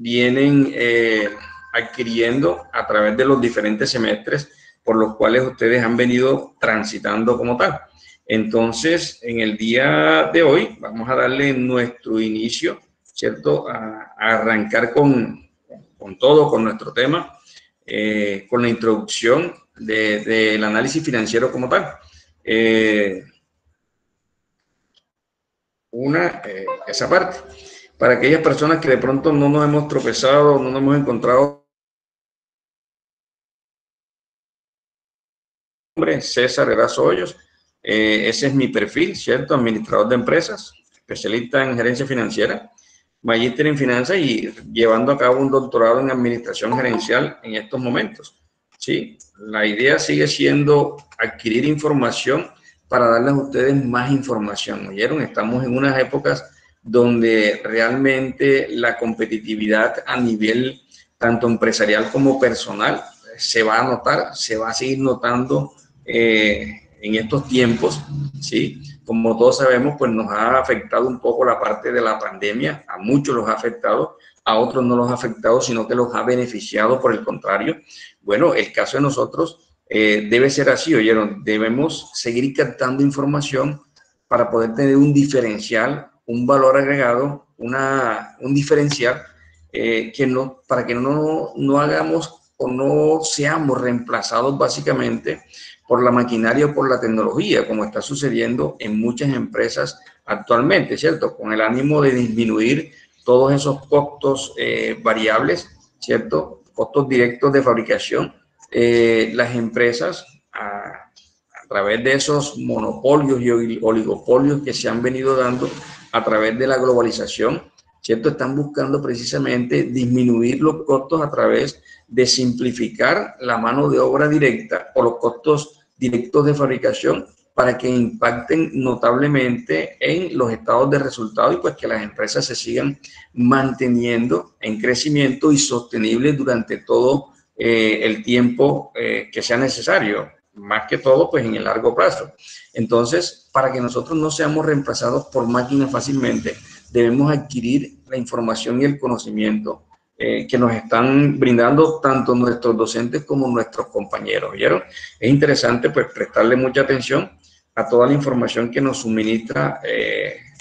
vienen adquiriendo a través de los diferentes semestres por los cuales ustedes han venido transitando como tal. Entonces, en el día de hoy vamos a darle nuestro inicio, ¿cierto? A arrancar con todo, con nuestro tema, con la introducción del análisis financiero como tal. Esa parte. Para aquellas personas que de pronto no nos hemos tropezado, no nos hemos encontrado, César Erazo Hoyos, ese es mi perfil, ¿cierto? Administrador de empresas, especialista en gerencia financiera, magíster en finanzas y llevando a cabo un doctorado en administración gerencial en estos momentos. ¿Sí? La idea sigue siendo adquirir información para darles a ustedes más información. ¿Oyeron? Estamos en unas épocas donde realmente la competitividad a nivel tanto empresarial como personal se va a notar, se va a seguir notando en estos tiempos, ¿sí? Como todos sabemos, pues nos ha afectado un poco la parte de la pandemia, a muchos los ha afectado, a otros no los ha afectado, sino que los ha beneficiado por el contrario. Bueno, el caso de nosotros debe ser así, ¿oyeron? Debemos seguir captando información para poder tener un diferencial, un valor agregado, un diferencial para que no hagamos o no seamos reemplazados básicamente por la maquinaria o por la tecnología, como está sucediendo en muchas empresas actualmente, ¿cierto? Con el ánimo de disminuir todos esos costos variables, ¿cierto? Costos directos de fabricación. Las empresas, a través de esos monopolios y oligopolios que se han venido dando a través de la globalización, ¿cierto? Están buscando precisamente disminuir los costos a través de simplificar la mano de obra directa o los costos directos de fabricación para que impacten notablemente en los estados de resultado y pues que las empresas se sigan manteniendo en crecimiento y sostenibles durante todo el tiempo que sea necesario, más que todo pues en el largo plazo. Entonces, para que nosotros no seamos reemplazados por máquinas fácilmente, debemos adquirir la información y el conocimiento que nos están brindando tanto nuestros docentes como nuestros compañeros, ¿vieron? Es interesante pues prestarle mucha atención a toda la información que nos suministra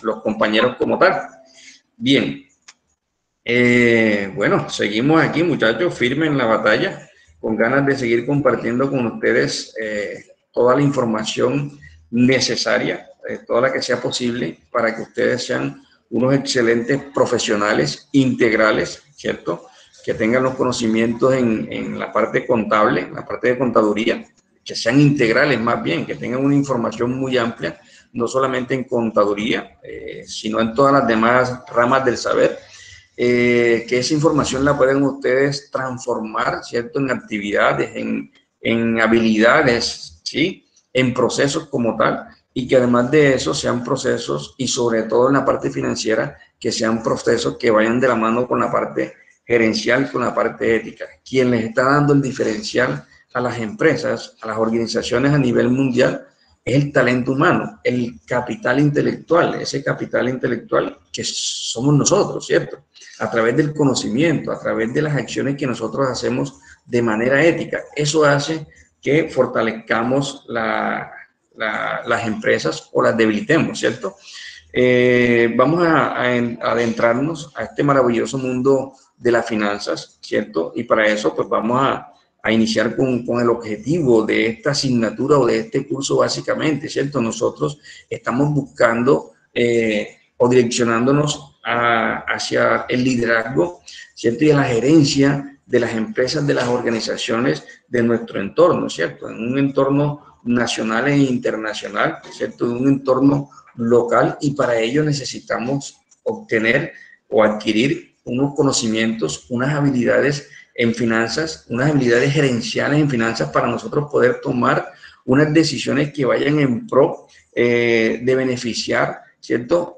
los compañeros como tal. Bien, bueno, seguimos aquí, muchachos, firmes en la batalla, con ganas de seguir compartiendo con ustedes toda la información necesaria, toda la que sea posible, para que ustedes sean unos excelentes profesionales integrales, ¿cierto? Que tengan los conocimientos en la parte contable, en la parte de contaduría, que sean integrales más bien, que tengan una información muy amplia, no solamente en contaduría, sino en todas las demás ramas del saber, que esa información la pueden ustedes transformar, ¿cierto? En actividades, en habilidades, ¿sí? En procesos como tal, y que además de eso sean procesos, y sobre todo en la parte financiera, que sean procesos que vayan de la mano con la parte gerencial, con la parte ética. Quien les está dando el diferencial a las empresas, a las organizaciones a nivel mundial, es el talento humano, el capital intelectual, ese capital intelectual que somos nosotros, ¿cierto? A través del conocimiento, a través de las acciones que nosotros hacemos de manera ética. Eso hace que fortalezcamos las empresas o las debilitemos, ¿cierto? Vamos a adentrarnos a este maravilloso mundo de las finanzas, ¿cierto? Y para eso, pues vamos a iniciar con el objetivo de esta asignatura o de este curso básicamente, ¿cierto? Nosotros estamos buscando o direccionándonos hacia el liderazgo, ¿cierto? Y a la gerencia de las empresas, de las organizaciones de nuestro entorno, ¿cierto? En un entorno nacional e internacional, ¿cierto? En un entorno local, y para ello necesitamos obtener o adquirir unos conocimientos, unas habilidades en finanzas, unas habilidades gerenciales en finanzas para nosotros poder tomar unas decisiones que vayan en pro de beneficiar, ¿cierto?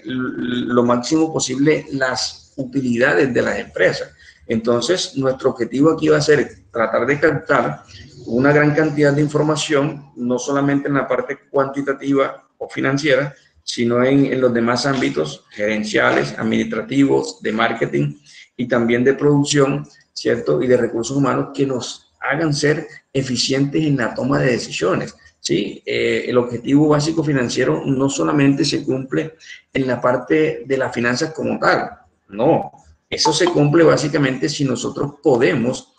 Lo máximo posible las utilidades de las empresas. Entonces, nuestro objetivo aquí va a ser tratar de captar una gran cantidad de información, no solamente en la parte cuantitativa o financiera, sino en los demás ámbitos gerenciales, administrativos, de marketing y también de producción, ¿cierto? Y de recursos humanos que nos hagan ser eficientes en la toma de decisiones. ¿Sí? El objetivo básico financiero no solamente se cumple en la parte de las finanzas como tal, no, eso se cumple básicamente si nosotros podemos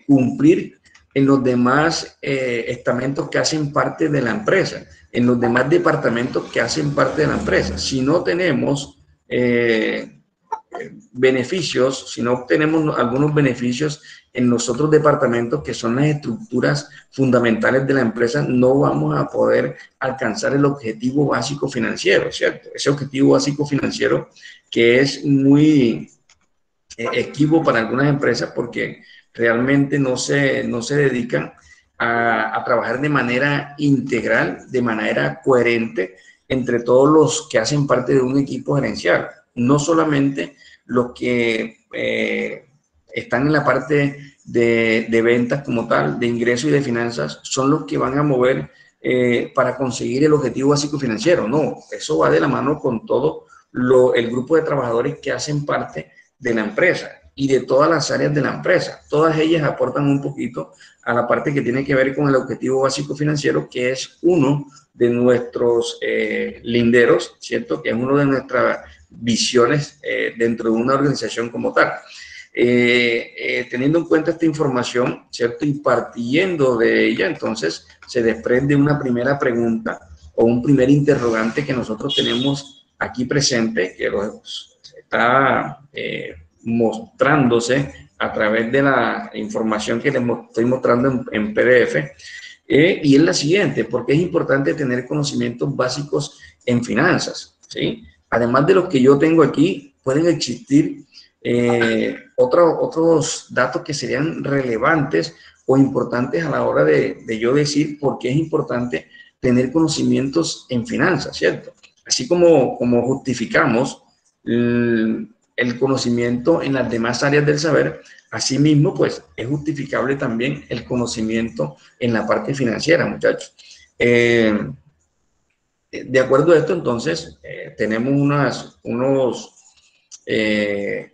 cumplir en los demás estamentos que hacen parte de la empresa, en los demás departamentos que hacen parte de la empresa. Si no tenemos beneficios, si no obtenemos algunos beneficios en los otros departamentos que son las estructuras fundamentales de la empresa, no vamos a poder alcanzar el objetivo básico financiero, ¿cierto? Ese objetivo básico financiero que es muy equivo para algunas empresas porque realmente no se dedican a trabajar de manera integral, de manera coherente entre todos los que hacen parte de un equipo gerencial, no solamente los que están en la parte de ventas como tal, de ingresos y de finanzas, son los que van a mover para conseguir el objetivo básico financiero. No, eso va de la mano con todo el grupo de trabajadores que hacen parte de la empresa y de todas las áreas de la empresa. Todas ellas aportan un poquito a la parte que tiene que ver con el objetivo básico financiero, que es uno de nuestros linderos, ¿cierto? Que es uno de nuestras visiones dentro de una organización como tal. Teniendo en cuenta esta información, ¿cierto? Y partiendo de ella, entonces se desprende una primera pregunta o un primer interrogante que nosotros tenemos aquí presente, que está mostrándose a través de la información que les estoy mostrando en PDF, y es la siguiente: ¿por qué es importante tener conocimientos básicos en finanzas? ¿Sí? Además de los que yo tengo aquí, pueden existir otros datos que serían relevantes o importantes a la hora de yo decir por qué es importante tener conocimientos en finanzas, ¿cierto? Así como justificamos el conocimiento en las demás áreas del saber, asimismo, pues es justificable también el conocimiento en la parte financiera, muchachos. De acuerdo a esto, entonces, tenemos unos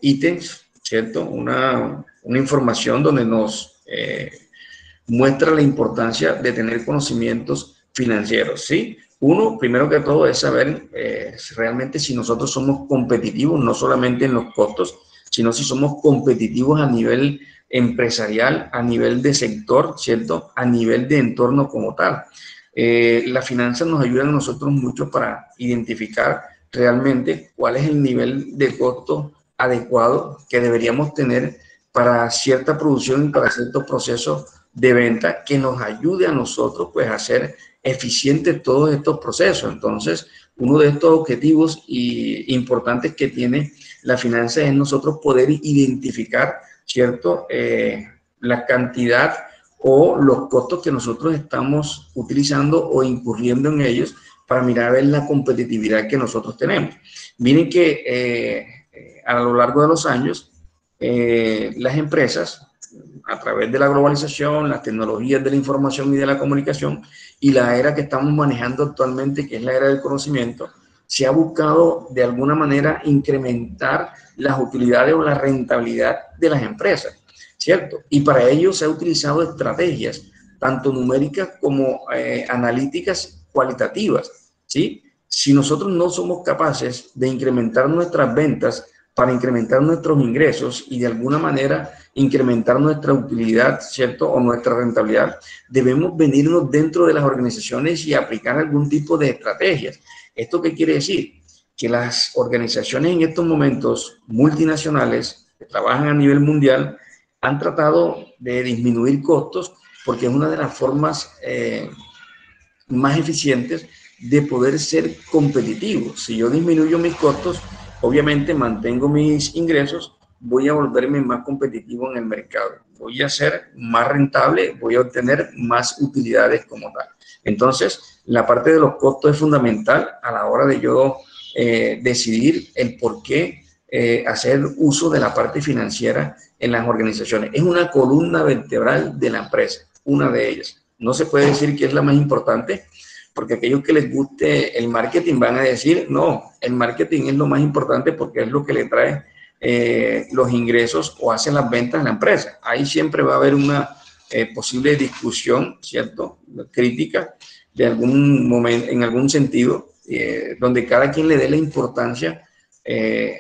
ítems, ¿cierto? Una información donde nos muestra la importancia de tener conocimientos financieros, ¿sí? Uno, primero que todo, es saber realmente si nosotros somos competitivos, no solamente en los costos, sino si somos competitivos a nivel empresarial, a nivel de sector, ¿cierto? A nivel de entorno como tal. Las finanzas nos ayudan a nosotros mucho para identificar realmente cuál es el nivel de costo adecuado que deberíamos tener para cierta producción y para ciertos procesos de venta que nos ayude a nosotros pues a hacer eficientes todos estos procesos. Entonces, uno de estos objetivos importantes que tiene la finanza es nosotros poder identificar, ¿cierto? La cantidad o los costos que nosotros estamos utilizando o incurriendo en ellos para mirar a ver la competitividad que nosotros tenemos. Miren que a lo largo de los años, las empresas, a través de la globalización, las tecnologías de la información y de la comunicación y la era que estamos manejando actualmente, que es la era del conocimiento, se ha buscado de alguna manera incrementar las utilidades o la rentabilidad de las empresas, ¿cierto? Y para ello se han utilizado estrategias, tanto numéricas como analíticas cualitativas, ¿sí? Si nosotros no somos capaces de incrementar nuestras ventas para incrementar nuestros ingresos y de alguna manera incrementar nuestra utilidad, ¿cierto? O nuestra rentabilidad, debemos venirnos dentro de las organizaciones y aplicar algún tipo de estrategias. ¿Esto qué quiere decir? Que las organizaciones en estos momentos multinacionales que trabajan a nivel mundial han tratado de disminuir costos porque es una de las formas más eficientes de poder ser competitivos. Si yo disminuyo mis costos, obviamente mantengo mis ingresos, voy a volverme más competitivo en el mercado, voy a ser más rentable, voy a obtener más utilidades como tal. Entonces, la parte de los costos es fundamental a la hora de yo decidir el por qué hacer uso de la parte financiera en las organizaciones. Es una columna vertebral de la empresa, una de ellas. No se puede decir que es la más importante, porque aquellos que les guste el marketing van a decir, no, el marketing es lo más importante porque es lo que le trae los ingresos o hace las ventas en la empresa. Ahí siempre va a haber una posible discusión, ¿cierto? Crítica de algún momento, en algún sentido, donde cada quien le dé la importancia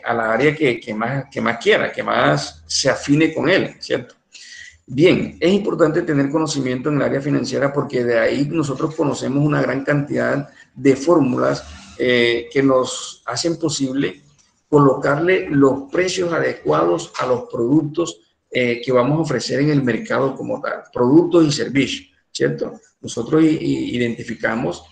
a la área que más quiera, que más se afine con él, ¿cierto? Bien, es importante tener conocimiento en el área financiera porque de ahí nosotros conocemos una gran cantidad de fórmulas que nos hacen posible colocarle los precios adecuados a los productos que vamos a ofrecer en el mercado como tal, productos y servicios, ¿cierto? Nosotros identificamos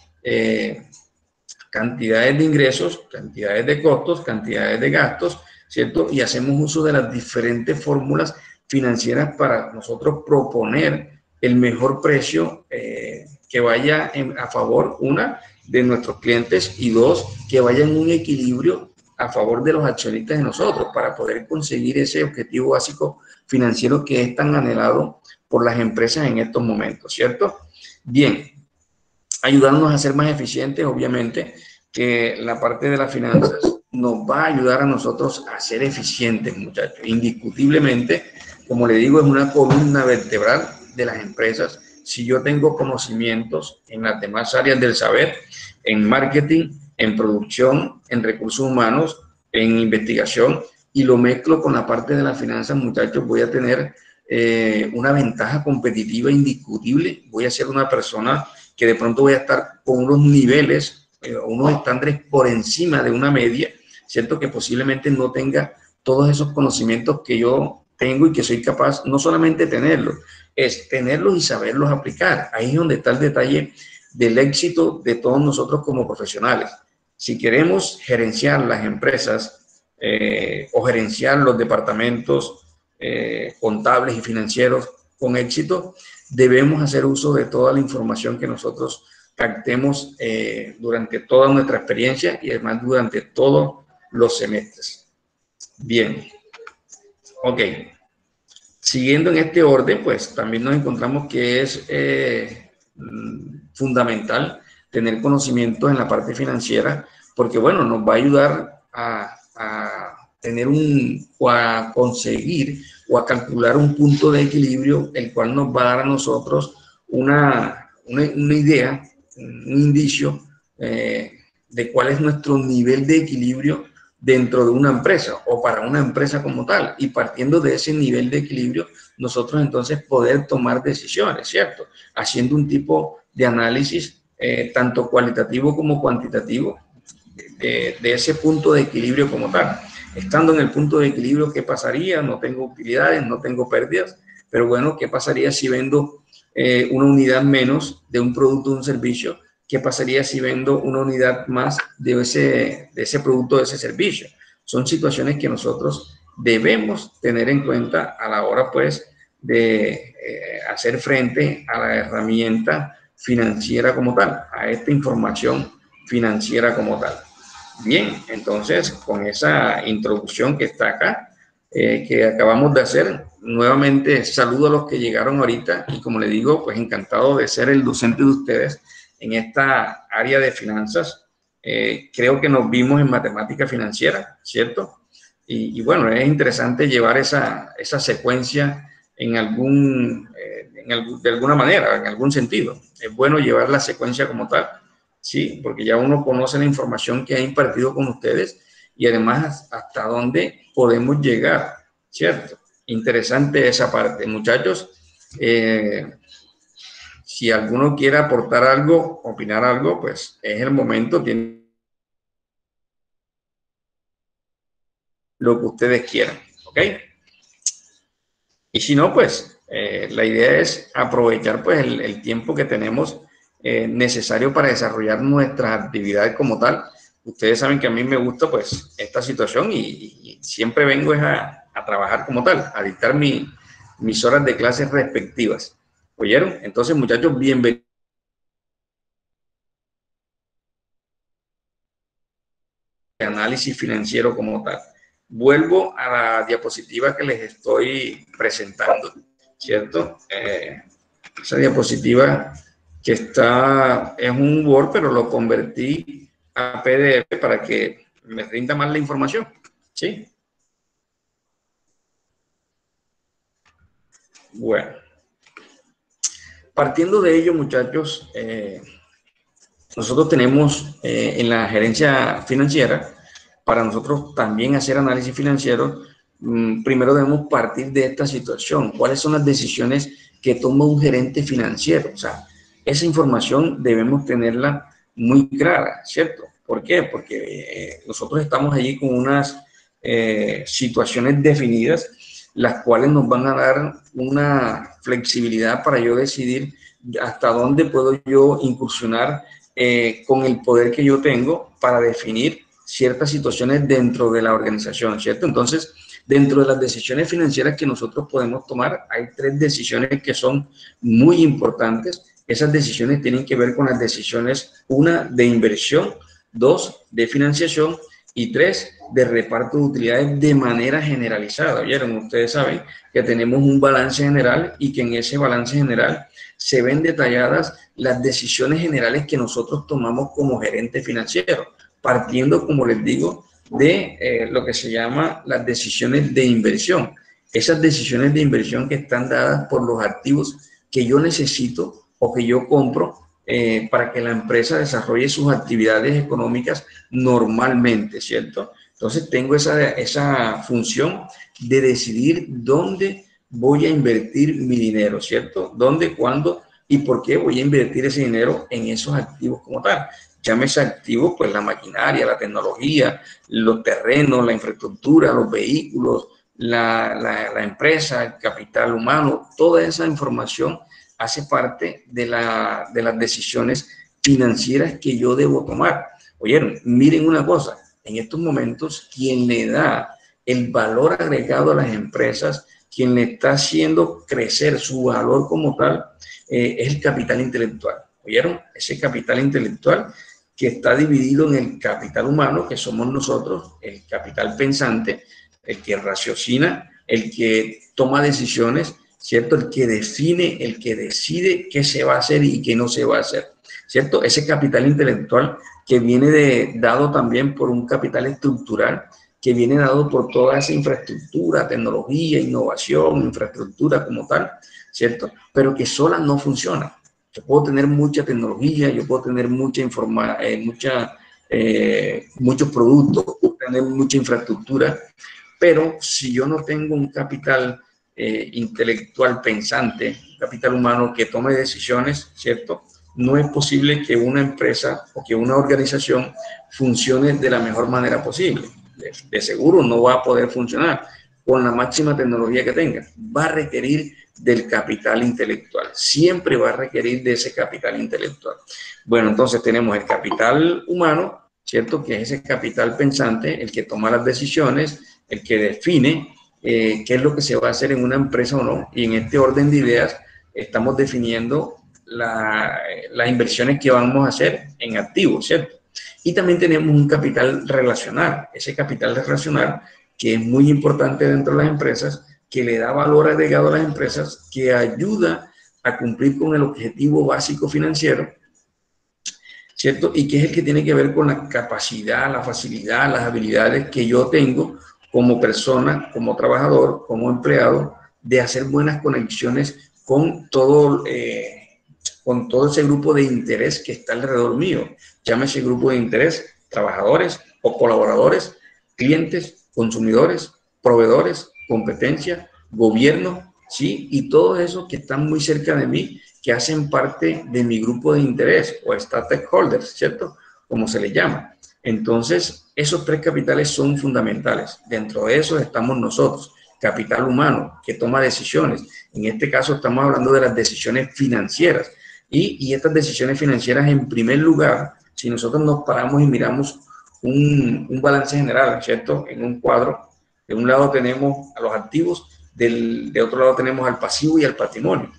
cantidades de ingresos, cantidades de costos, cantidades de gastos, ¿cierto? Y hacemos uso de las diferentes fórmulas financieras para nosotros proponer el mejor precio que vaya a favor, una, de nuestros clientes y dos, que vaya en un equilibrio a favor de los accionistas de nosotros para poder conseguir ese objetivo básico financiero que es tan anhelado por las empresas en estos momentos, ¿cierto? Bien, ayudarnos a ser más eficientes, obviamente, que la parte de las finanzas nos va a ayudar a nosotros a ser eficientes, muchachos. Indiscutiblemente, como le digo, es una columna vertebral de las empresas. Si yo tengo conocimientos en las demás áreas del saber, en marketing, en producción, en recursos humanos, en investigación, y lo mezclo con la parte de las finanzas, muchachos, voy a tener una ventaja competitiva indiscutible. Voy a ser una persona que de pronto voy a estar con unos niveles, unos estándares por encima de una media, ¿cierto? Que posiblemente no tenga todos esos conocimientos que yo tengo y que soy capaz no solamente de tenerlos, es tenerlos y saberlos aplicar. Ahí es donde está el detalle del éxito de todos nosotros como profesionales. Si queremos gerenciar las empresas o gerenciar los departamentos contables y financieros con éxito, debemos hacer uso de toda la información que nosotros captemos durante toda nuestra experiencia y además durante todos los semestres. Bien, ok. Siguiendo en este orden, pues también nos encontramos que es fundamental tener conocimientos en la parte financiera porque, bueno, nos va a ayudar a tener o a conseguir o a calcular un punto de equilibrio, el cual nos va a dar a nosotros una idea, un indicio de cuál es nuestro nivel de equilibrio dentro de una empresa o para una empresa como tal. Y partiendo de ese nivel de equilibrio, nosotros entonces poder tomar decisiones, ¿cierto? Haciendo un tipo de análisis tanto cualitativo como cuantitativo de ese punto de equilibrio como tal. Estando en el punto de equilibrio, ¿qué pasaría? No tengo utilidades, no tengo pérdidas, pero bueno, ¿qué pasaría si vendo una unidad menos de un producto o un servicio? ¿Qué pasaría si vendo una unidad más de ese producto, de ese servicio? Son situaciones que nosotros debemos tener en cuenta a la hora, pues, de hacer frente a la herramienta financiera como tal, a esta información financiera como tal. Bien, entonces, con esa introducción que está acá, que acabamos de hacer, nuevamente saludo a los que llegaron ahorita y como les digo, pues encantado de ser el docente de ustedes en esta área de finanzas. Creo que nos vimos en matemática financiera, ¿cierto? Y bueno, es interesante llevar esa secuencia de alguna manera, en algún sentido. Es bueno llevar la secuencia como tal, ¿sí? Porque ya uno conoce la información que ha impartido con ustedes y además hasta dónde podemos llegar, ¿cierto? Interesante esa parte. Muchachos, si alguno quiere aportar algo, opinar algo, pues es el momento, tienen lo que ustedes quieran, ¿ok? Y si no, pues la idea es aprovechar pues el tiempo que tenemos necesario para desarrollar nuestras actividades como tal. Ustedes saben que a mí me gusta pues esta situación y siempre vengo a trabajar como tal, a dictar mis horas de clases respectivas. ¿Oyeron? Entonces, muchachos, bienvenidos. Análisis financiero como tal. Vuelvo a la diapositiva que les estoy presentando, ¿cierto? Esa diapositiva que es un Word, pero lo convertí a PDF para que me rinda más la información, ¿sí? Bueno, partiendo de ello, muchachos, nosotros tenemos en la gerencia financiera, para nosotros también hacer análisis financiero, primero debemos partir de esta situación. ¿Cuáles son las decisiones que toma un gerente financiero? O sea, esa información debemos tenerla muy clara, ¿cierto? ¿Por qué? Porque nosotros estamos allí con unas situaciones definidas, las cuales nos van a dar una flexibilidad para yo decidir hasta dónde puedo yo incursionar con el poder que yo tengo para definir ciertas situaciones dentro de la organización, ¿cierto? Entonces, dentro de las decisiones financieras que nosotros podemos tomar, hay 3 decisiones que son muy importantes. Esas decisiones tienen que ver con las decisiones, 1, de inversión, 2, de financiación y 3, de reparto de utilidades de manera generalizada. ¿Vieron? Ustedes saben que tenemos un balance general y que en ese balance general se ven detalladas las decisiones generales que nosotros tomamos como gerente financiero, partiendo, como les digo, de lo que se llama las decisiones de inversión. Esas decisiones de inversión que están dadas por los activos que yo necesito o que yo compro para que la empresa desarrolle sus actividades económicas normalmente, ¿cierto? Entonces tengo esa función de decidir dónde voy a invertir mi dinero, ¿cierto? ¿Dónde, cuándo y por qué voy a invertir ese dinero en esos activos como tal? Llámese activos, pues la maquinaria, la tecnología, los terrenos, la infraestructura, los vehículos, la empresa, el capital humano, toda esa información hace parte de las decisiones financieras que yo debo tomar. Oyeron, miren una cosa, en estos momentos quien le da el valor agregado a las empresas, quien le está haciendo crecer su valor como tal, es el capital intelectual. ¿Oyeron? Ese capital intelectual que está dividido en el capital humano, que somos nosotros, el capital pensante, el que raciocina, el que toma decisiones, ¿cierto? El que define, el que decide qué se va a hacer y qué no se va a hacer, ¿cierto? Ese capital intelectual que viene dado también por un capital estructural, que viene dado por toda esa infraestructura, tecnología, innovación, infraestructura como tal, ¿cierto? Pero que sola no funciona. Yo puedo tener mucha tecnología, yo puedo tener muchos productos, puedo tener mucha infraestructura, pero si yo no tengo un capital intelectual pensante, un capital humano que tome decisiones, ¿cierto? No es posible que una empresa o que una organización funcione de la mejor manera posible. De seguro no va a poder funcionar con la máxima tecnología que tenga. Va a requerir del capital intelectual. Siempre va a requerir de ese capital intelectual. Bueno, entonces tenemos el capital humano, ¿cierto? Que es ese capital pensante, el que toma las decisiones, el que define qué es lo que se va a hacer en una empresa o no. Y en este orden de ideas estamos definiendo las inversiones que vamos a hacer en activos, ¿cierto? Y también tenemos un capital relacional. Ese capital relacional que es muy importante dentro de las empresas, que le da valor agregado a las empresas, que ayuda a cumplir con el objetivo básico financiero, ¿cierto? Y que es el que tiene que ver con la capacidad, la facilidad, las habilidades que yo tengo como persona, como trabajador, como empleado, de hacer buenas conexiones con todo ese grupo de interés que está alrededor mío. Llámese grupo de interés, trabajadores o colaboradores, clientes, consumidores, proveedores, competencia, gobierno, ¿sí? Y todos esos que están muy cerca de mí, que hacen parte de mi grupo de interés o stakeholders, ¿cierto? Como se les llama. Entonces, esos 3 capitales son fundamentales. Dentro de esos estamos nosotros, capital humano, que toma decisiones. En este caso estamos hablando de las decisiones financieras. Y estas decisiones financieras, en primer lugar, si nosotros nos paramos y miramos un balance general, ¿cierto? En un cuadro, de un lado tenemos a los activos, de otro lado tenemos al pasivo y al patrimonio.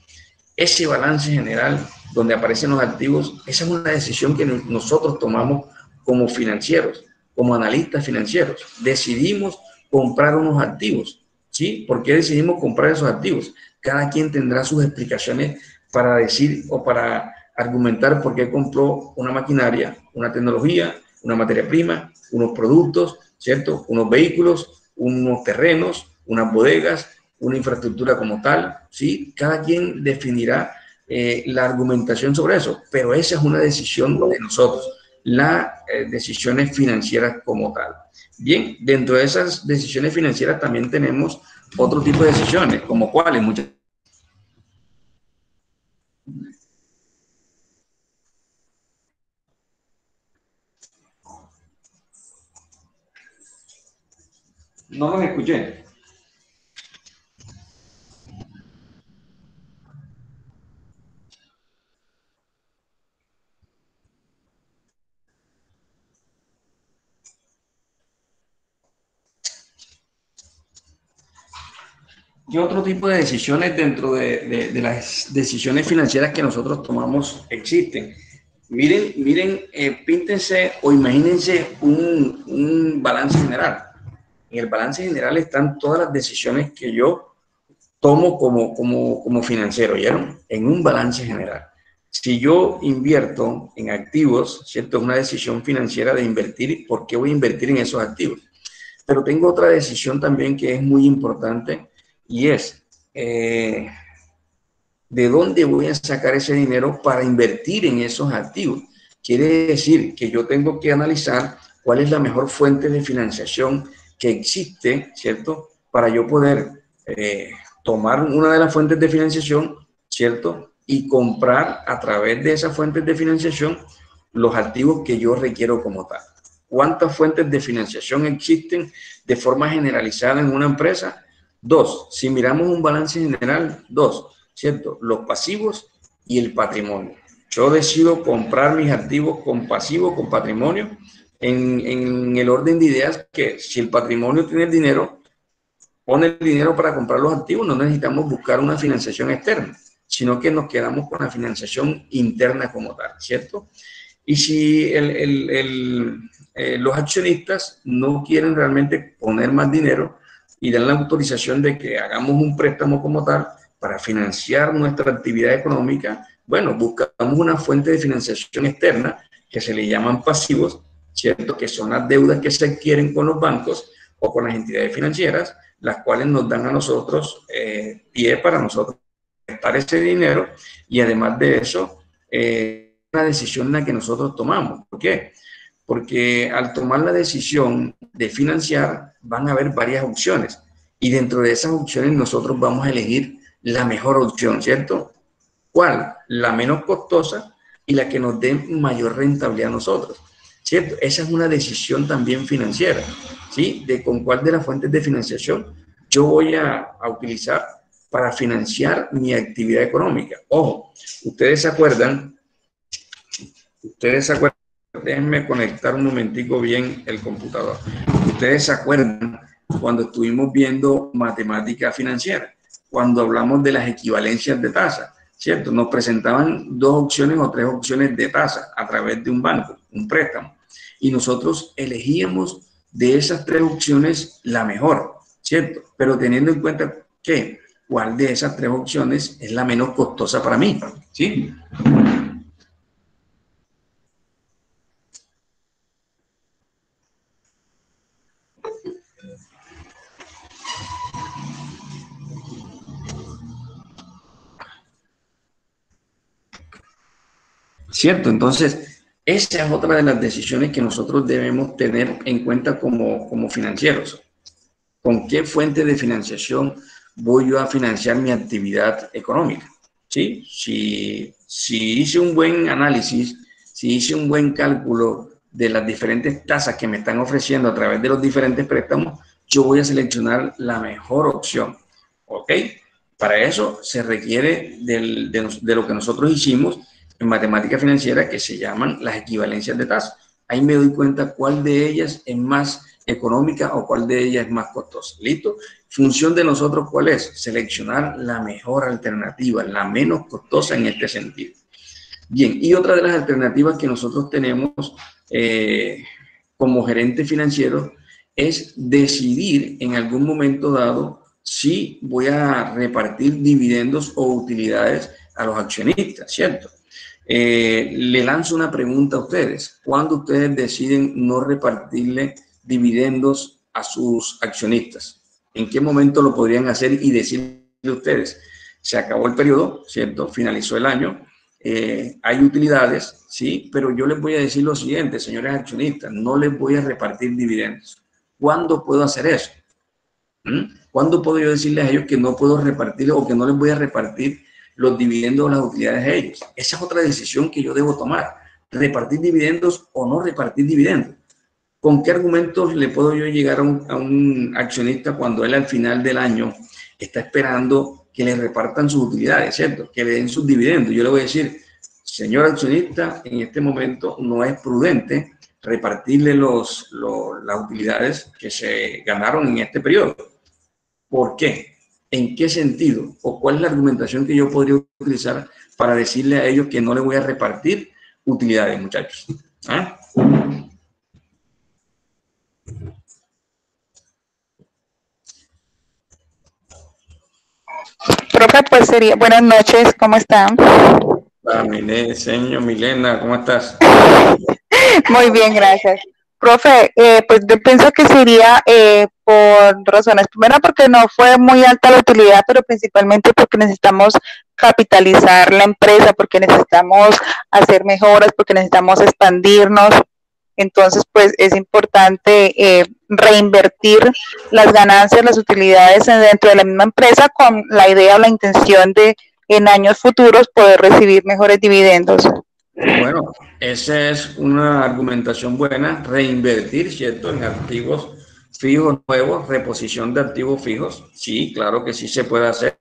Ese balance general donde aparecen los activos, esa es una decisión que nosotros tomamos como financieros, como analistas financieros. Decidimos comprar unos activos, ¿sí? ¿Por qué decidimos comprar esos activos? Cada quien tendrá sus explicaciones para decir o para argumentar por qué compró una maquinaria, una tecnología, una materia prima, unos productos, ¿cierto? Unos vehículos, unos terrenos, unas bodegas, una infraestructura como tal, ¿sí? Cada quien definirá la argumentación sobre eso, pero esa es una decisión de nosotros, las decisiones financieras como tal. Bien, dentro de esas decisiones financieras también tenemos otro tipo de decisiones, como cuáles, muchas. No los escuché. ¿Qué otro tipo de decisiones dentro de las decisiones financieras que nosotros tomamos existen? Miren, píntense o imagínense un balance general. En el balance general están todas las decisiones que yo tomo como financiero, ¿vieron? En un balance general. Si yo invierto en activos, ¿cierto? Es una decisión financiera de invertir. ¿Por qué voy a invertir en esos activos? Pero tengo otra decisión también que es muy importante y es de dónde voy a sacar ese dinero para invertir en esos activos. Quiere decir que yo tengo que analizar cuál es la mejor fuente de financiación que existe, ¿cierto? Para yo poder tomar una de las fuentes de financiación, ¿cierto? Y comprar a través de esas fuentes de financiación los activos que yo requiero como tal. ¿Cuántas fuentes de financiación existen de forma generalizada en una empresa? Dos. Si miramos un balance general, dos. ¿Cierto? Los pasivos y el patrimonio. Yo decido comprar mis activos con pasivo, con patrimonio, en el orden de ideas que si el patrimonio tiene el dinero, pone el dinero para comprar los activos, no necesitamos buscar una financiación externa, sino que nos quedamos con la financiación interna como tal, ¿cierto? Y si los accionistas no quieren realmente poner más dinero y dan la autorización de que hagamos un préstamo como tal para financiar nuestra actividad económica, bueno, buscamos una fuente de financiación externa que se le llaman pasivos, ¿cierto? Que son las deudas que se adquieren con los bancos o con las entidades financieras, las cuales nos dan a nosotros pie para nosotros prestar ese dinero y además de eso, una decisión en la que nosotros tomamos. ¿Por qué? Porque al tomar la decisión de financiar van a haber varias opciones y dentro de esas opciones nosotros vamos a elegir la mejor opción, ¿cierto? ¿Cuál? La menos costosa y la que nos dé mayor rentabilidad a nosotros, ¿cierto? Esa es una decisión también financiera, ¿sí? De con cuál de las fuentes de financiación yo voy a utilizar para financiar mi actividad económica. Ojo, ustedes se acuerdan, déjenme conectar un momentico bien el computador. Ustedes se acuerdan cuando estuvimos viendo matemática financiera, cuando hablamos de las equivalencias de tasa, ¿cierto? Nos presentaban dos opciones o tres opciones de tasa a través de un banco, un préstamo, y nosotros elegíamos de esas tres opciones la mejor, ¿cierto? Pero teniendo en cuenta que cuál de esas tres opciones es la menos costosa para mí, ¿sí? ¿Cierto? Entonces, esa es otra de las decisiones que nosotros debemos tener en cuenta como financieros. ¿Con qué fuente de financiación voy yo a financiar mi actividad económica? ¿Sí? Si hice un buen análisis, si hice un buen cálculo de las diferentes tasas que me están ofreciendo a través de los diferentes préstamos, yo voy a seleccionar la mejor opción. ¿Ok? Para eso se requiere de lo que nosotros hicimos en matemática financiera que se llaman las equivalencias de tasa. Ahí me doy cuenta cuál de ellas es más económica o cuál de ellas es más costosa. ¿Listo? Función de nosotros, ¿cuál es? Seleccionar la mejor alternativa, la menos costosa en este sentido. Bien, y otra de las alternativas que nosotros tenemos como gerente financiero es decidir en algún momento dado si voy a repartir dividendos o utilidades a los accionistas, ¿cierto? Le lanzo una pregunta a ustedes. ¿Cuándo ustedes deciden no repartirle dividendos a sus accionistas? ¿En qué momento lo podrían hacer y decirle a ustedes? Se acabó el periodo, ¿cierto? Finalizó el año. Hay utilidades, sí, pero yo les voy a decir lo siguiente, señores accionistas, no les voy a repartir dividendos. ¿Cuándo puedo hacer eso? ¿Cuándo puedo yo decirles a ellos que no puedo repartir o que no les voy a repartir los dividendos o las utilidades a ellos? Esa es otra decisión que yo debo tomar. Repartir dividendos o no repartir dividendos. ¿Con qué argumentos le puedo yo llegar a un accionista cuando él al final del año está esperando que le repartan sus utilidades, ¿cierto? Que le den sus dividendos? Yo le voy a decir, señor accionista, en este momento no es prudente repartirle las utilidades que se ganaron en este periodo. ¿Por qué? ¿En qué sentido? ¿O cuál es la argumentación que yo podría utilizar para decirle a ellos que no les voy a repartir utilidades, muchachos? ¿Ah? Profe, pues sería, buenas noches, ¿cómo están? Señor Milena, ¿cómo estás? Muy bien, gracias. Profe, pues yo pienso que sería por razones. Primero, porque no fue muy alta la utilidad, pero principalmente porque necesitamos capitalizar la empresa, porque necesitamos hacer mejoras, porque necesitamos expandirnos. Entonces, pues es importante reinvertir las ganancias, las utilidades dentro de la misma empresa con la idea o la intención de en años futuros poder recibir mejores dividendos. Bueno, esa es una argumentación buena, reinvertir, ¿cierto?, en activos fijos nuevos, reposición de activos fijos. Sí, claro que sí se puede hacer.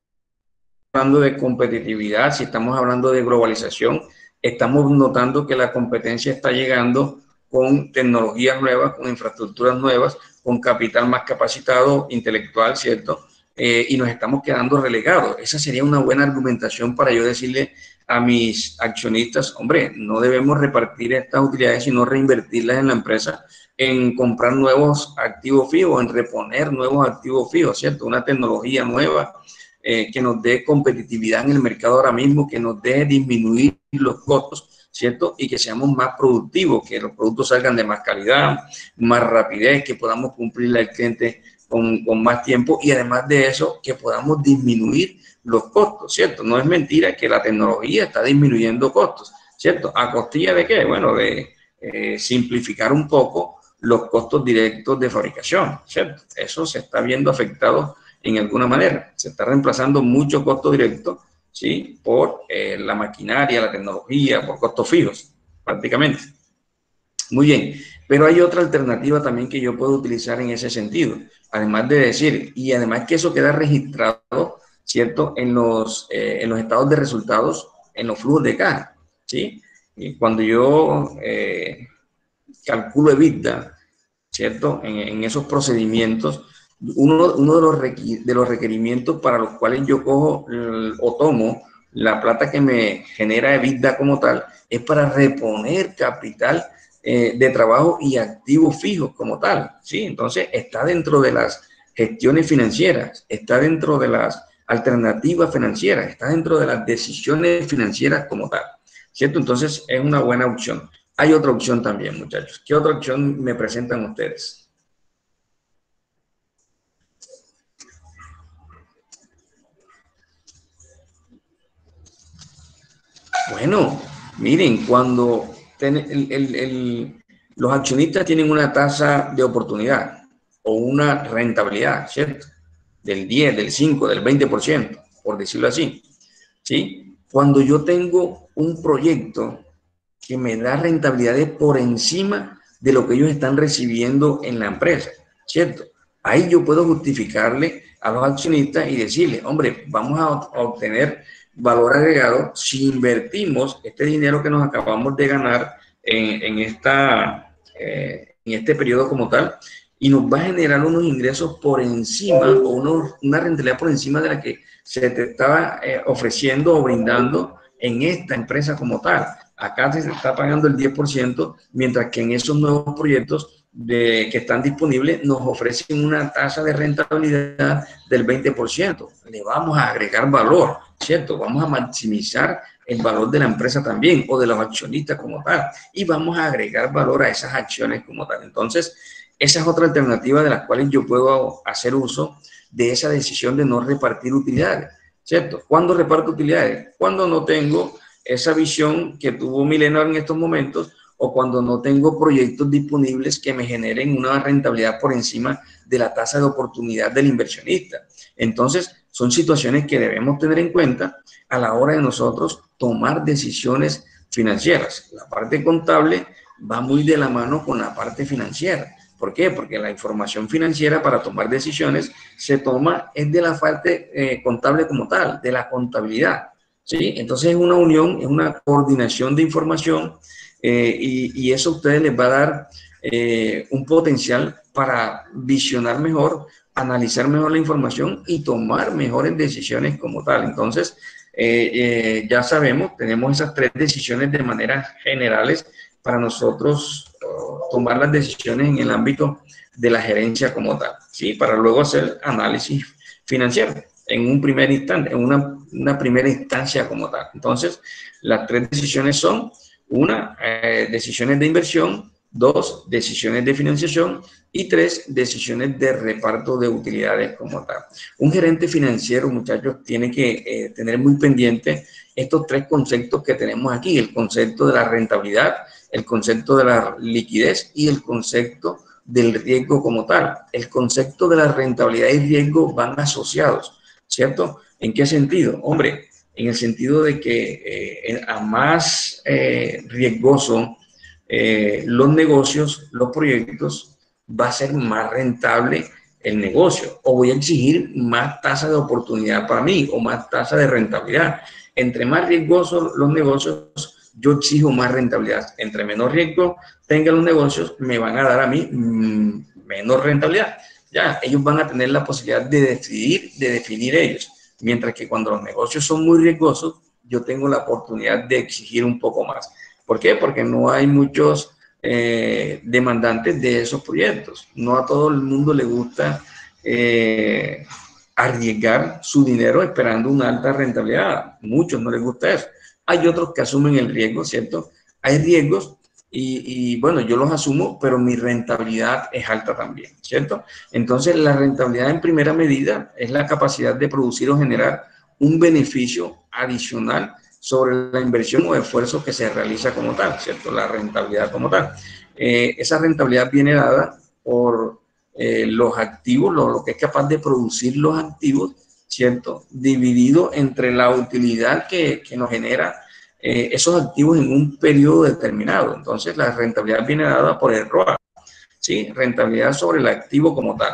Hablando de competitividad, si estamos hablando de globalización, estamos notando que la competencia está llegando con tecnologías nuevas, con infraestructuras nuevas, con capital más capacitado, intelectual, ¿cierto? Y nos estamos quedando relegados. Esa sería una buena argumentación para yo decirle a mis accionistas, hombre, no debemos repartir estas utilidades, sino reinvertirlas en la empresa, en comprar nuevos activos fijos, en reponer nuevos activos fijos, ¿cierto? Una tecnología nueva, que nos dé competitividad en el mercado ahora mismo, que nos deje disminuir los costos, ¿cierto? Y que seamos más productivos, que los productos salgan de más calidad, más rapidez, que podamos cumplirle al cliente con más tiempo y además de eso, que podamos disminuir los costos, ¿cierto? No es mentira que la tecnología está disminuyendo costos, ¿cierto? ¿A costilla de qué? Bueno, de simplificar un poco los costos directos de fabricación, ¿cierto? Eso se está viendo afectado en alguna manera. Se está reemplazando mucho costo directo, ¿sí?, por la maquinaria, la tecnología, por costos fijos, prácticamente. Muy bien, pero hay otra alternativa también que yo puedo utilizar en ese sentido, además de decir, y además que eso queda registrado, ¿cierto?, en los estados de resultados, en los flujos de caja, ¿sí? Y cuando yo calculo EBITDA, ¿cierto?, en esos procedimientos, uno de los requerimientos para los cuales yo cojo o tomo la plata que me genera EBITDA como tal, es para reponer capital de trabajo y activos fijos como tal, ¿sí? Entonces está dentro de las gestiones financieras, está dentro de las alternativas financieras, está dentro de las decisiones financieras como tal, ¿cierto? Entonces es una buena opción. Hay otra opción también, muchachos. ¿Qué otra opción me presentan ustedes? Bueno, miren, cuando los accionistas tienen una tasa de oportunidad o una rentabilidad, ¿cierto?, del 10, del 5, del 20%, por decirlo así, ¿sí? Cuando yo tengo un proyecto que me da rentabilidades por encima de lo que ellos están recibiendo en la empresa, ¿cierto? Ahí yo puedo justificarle a los accionistas y decirle, hombre, vamos a obtener valor agregado si invertimos este dinero que nos acabamos de ganar en este periodo como tal, y nos va a generar unos ingresos por encima o una rentabilidad por encima de la que se te estaba ofreciendo o brindando en esta empresa como tal. Acá se está pagando el 10%, mientras que en esos nuevos proyectos que están disponibles nos ofrecen una tasa de rentabilidad del 20%. Le vamos a agregar valor, ¿cierto? Vamos a maximizar el valor de la empresa también, o de los accionistas como tal, y vamos a agregar valor a esas acciones como tal. Entonces, esa es otra alternativa de las cuales yo puedo hacer uso de esa decisión de no repartir utilidades, ¿cierto? ¿Cuándo reparto utilidades? Cuando no tengo esa visión que tuvo Milenio en estos momentos, o cuando no tengo proyectos disponibles que me generen una rentabilidad por encima de la tasa de oportunidad del inversionista. Entonces, son situaciones que debemos tener en cuenta a la hora de nosotros tomar decisiones financieras. La parte contable va muy de la mano con la parte financiera. ¿Por qué? Porque la información financiera para tomar decisiones se toma es de la parte contable como tal, de la contabilidad, ¿sí? Entonces es una unión, es una coordinación de información y eso a ustedes les va a dar un potencial para visionar mejor, analizar mejor la información y tomar mejores decisiones como tal. Entonces, ya sabemos, tenemos esas 3 decisiones de manera generales para nosotros tomar las decisiones en el ámbito de la gerencia como tal, ¿sí? Para luego hacer análisis financiero en un primer instante, en una primera instancia como tal. Entonces, las 3 decisiones son: 1, decisiones de inversión; 2, decisiones de financiación; y 3, decisiones de reparto de utilidades como tal. Un gerente financiero, muchachos, tiene que tener muy pendiente estos 3 conceptos que tenemos aquí: el concepto de la rentabilidad, el concepto de la liquidez y el concepto del riesgo como tal. El concepto de la rentabilidad y riesgo van asociados, ¿cierto? ¿En qué sentido? Hombre, en el sentido de que a más riesgoso los negocios, los proyectos, va a ser más rentable el negocio, o voy a exigir más tasa de oportunidad para mí, o más tasa de rentabilidad. Entre más riesgosos los negocios, yo exijo más rentabilidad. Entre menor riesgo tengan los negocios, me van a dar a mí menor rentabilidad. Ya, ellos van a tener la posibilidad de decidir, de definir ellos. Mientras que cuando los negocios son muy riesgosos, yo tengo la oportunidad de exigir un poco más. ¿Por qué? Porque no hay muchos demandantes de esos proyectos. No a todo el mundo le gusta arriesgar su dinero esperando una alta rentabilidad. Muchos no les gusta eso. Hay otros que asumen el riesgo, ¿cierto? Hay riesgos y bueno, yo los asumo, pero mi rentabilidad es alta también, ¿cierto? Entonces, la rentabilidad en primera medida es la capacidad de producir o generar un beneficio adicional sobre la inversión o esfuerzo que se realiza como tal, ¿cierto? La rentabilidad como tal. Esa rentabilidad viene dada por los activos, lo que es capaz de producir los activos, ¿cierto? Dividido entre la utilidad que nos genera esos activos en un periodo determinado. Entonces, la rentabilidad viene dada por el ROA, ¿sí? Rentabilidad sobre el activo como tal.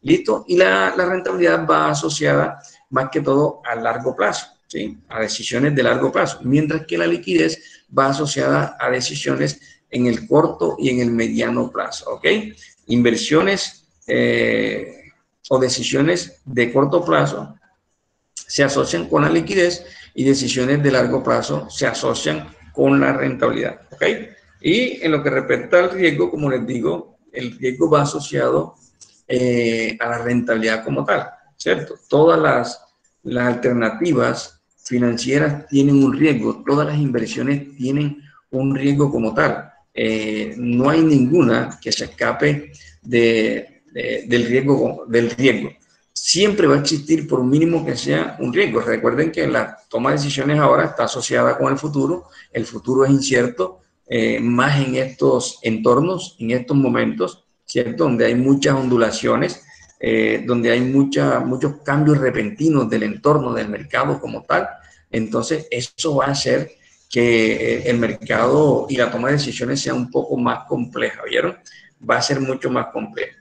¿Listo? Y la rentabilidad va asociada más que todo a largo plazo, ¿sí? A decisiones de largo plazo, mientras que la liquidez va asociada a decisiones en el corto y en el mediano plazo, ¿ok? Inversiones o decisiones de corto plazo se asocian con la liquidez y decisiones de largo plazo se asocian con la rentabilidad, ¿ok? Y en lo que respecta al riesgo, como les digo, el riesgo va asociado a la rentabilidad como tal, ¿cierto? Todas las alternativas financieras tienen un riesgo, todas las inversiones tienen un riesgo como tal. No hay ninguna que se escape del riesgo. Siempre va a existir, por mínimo que sea, un riesgo. Recuerden que la toma de decisiones ahora está asociada con el futuro es incierto, más en estos entornos, en estos momentos, ¿cierto? Donde hay muchas ondulaciones, donde hay muchos cambios repentinos del entorno, del mercado como tal. Entonces, eso va a hacer que el mercado y la toma de decisiones sea un poco más compleja, ¿vieron? Va a ser mucho más compleja.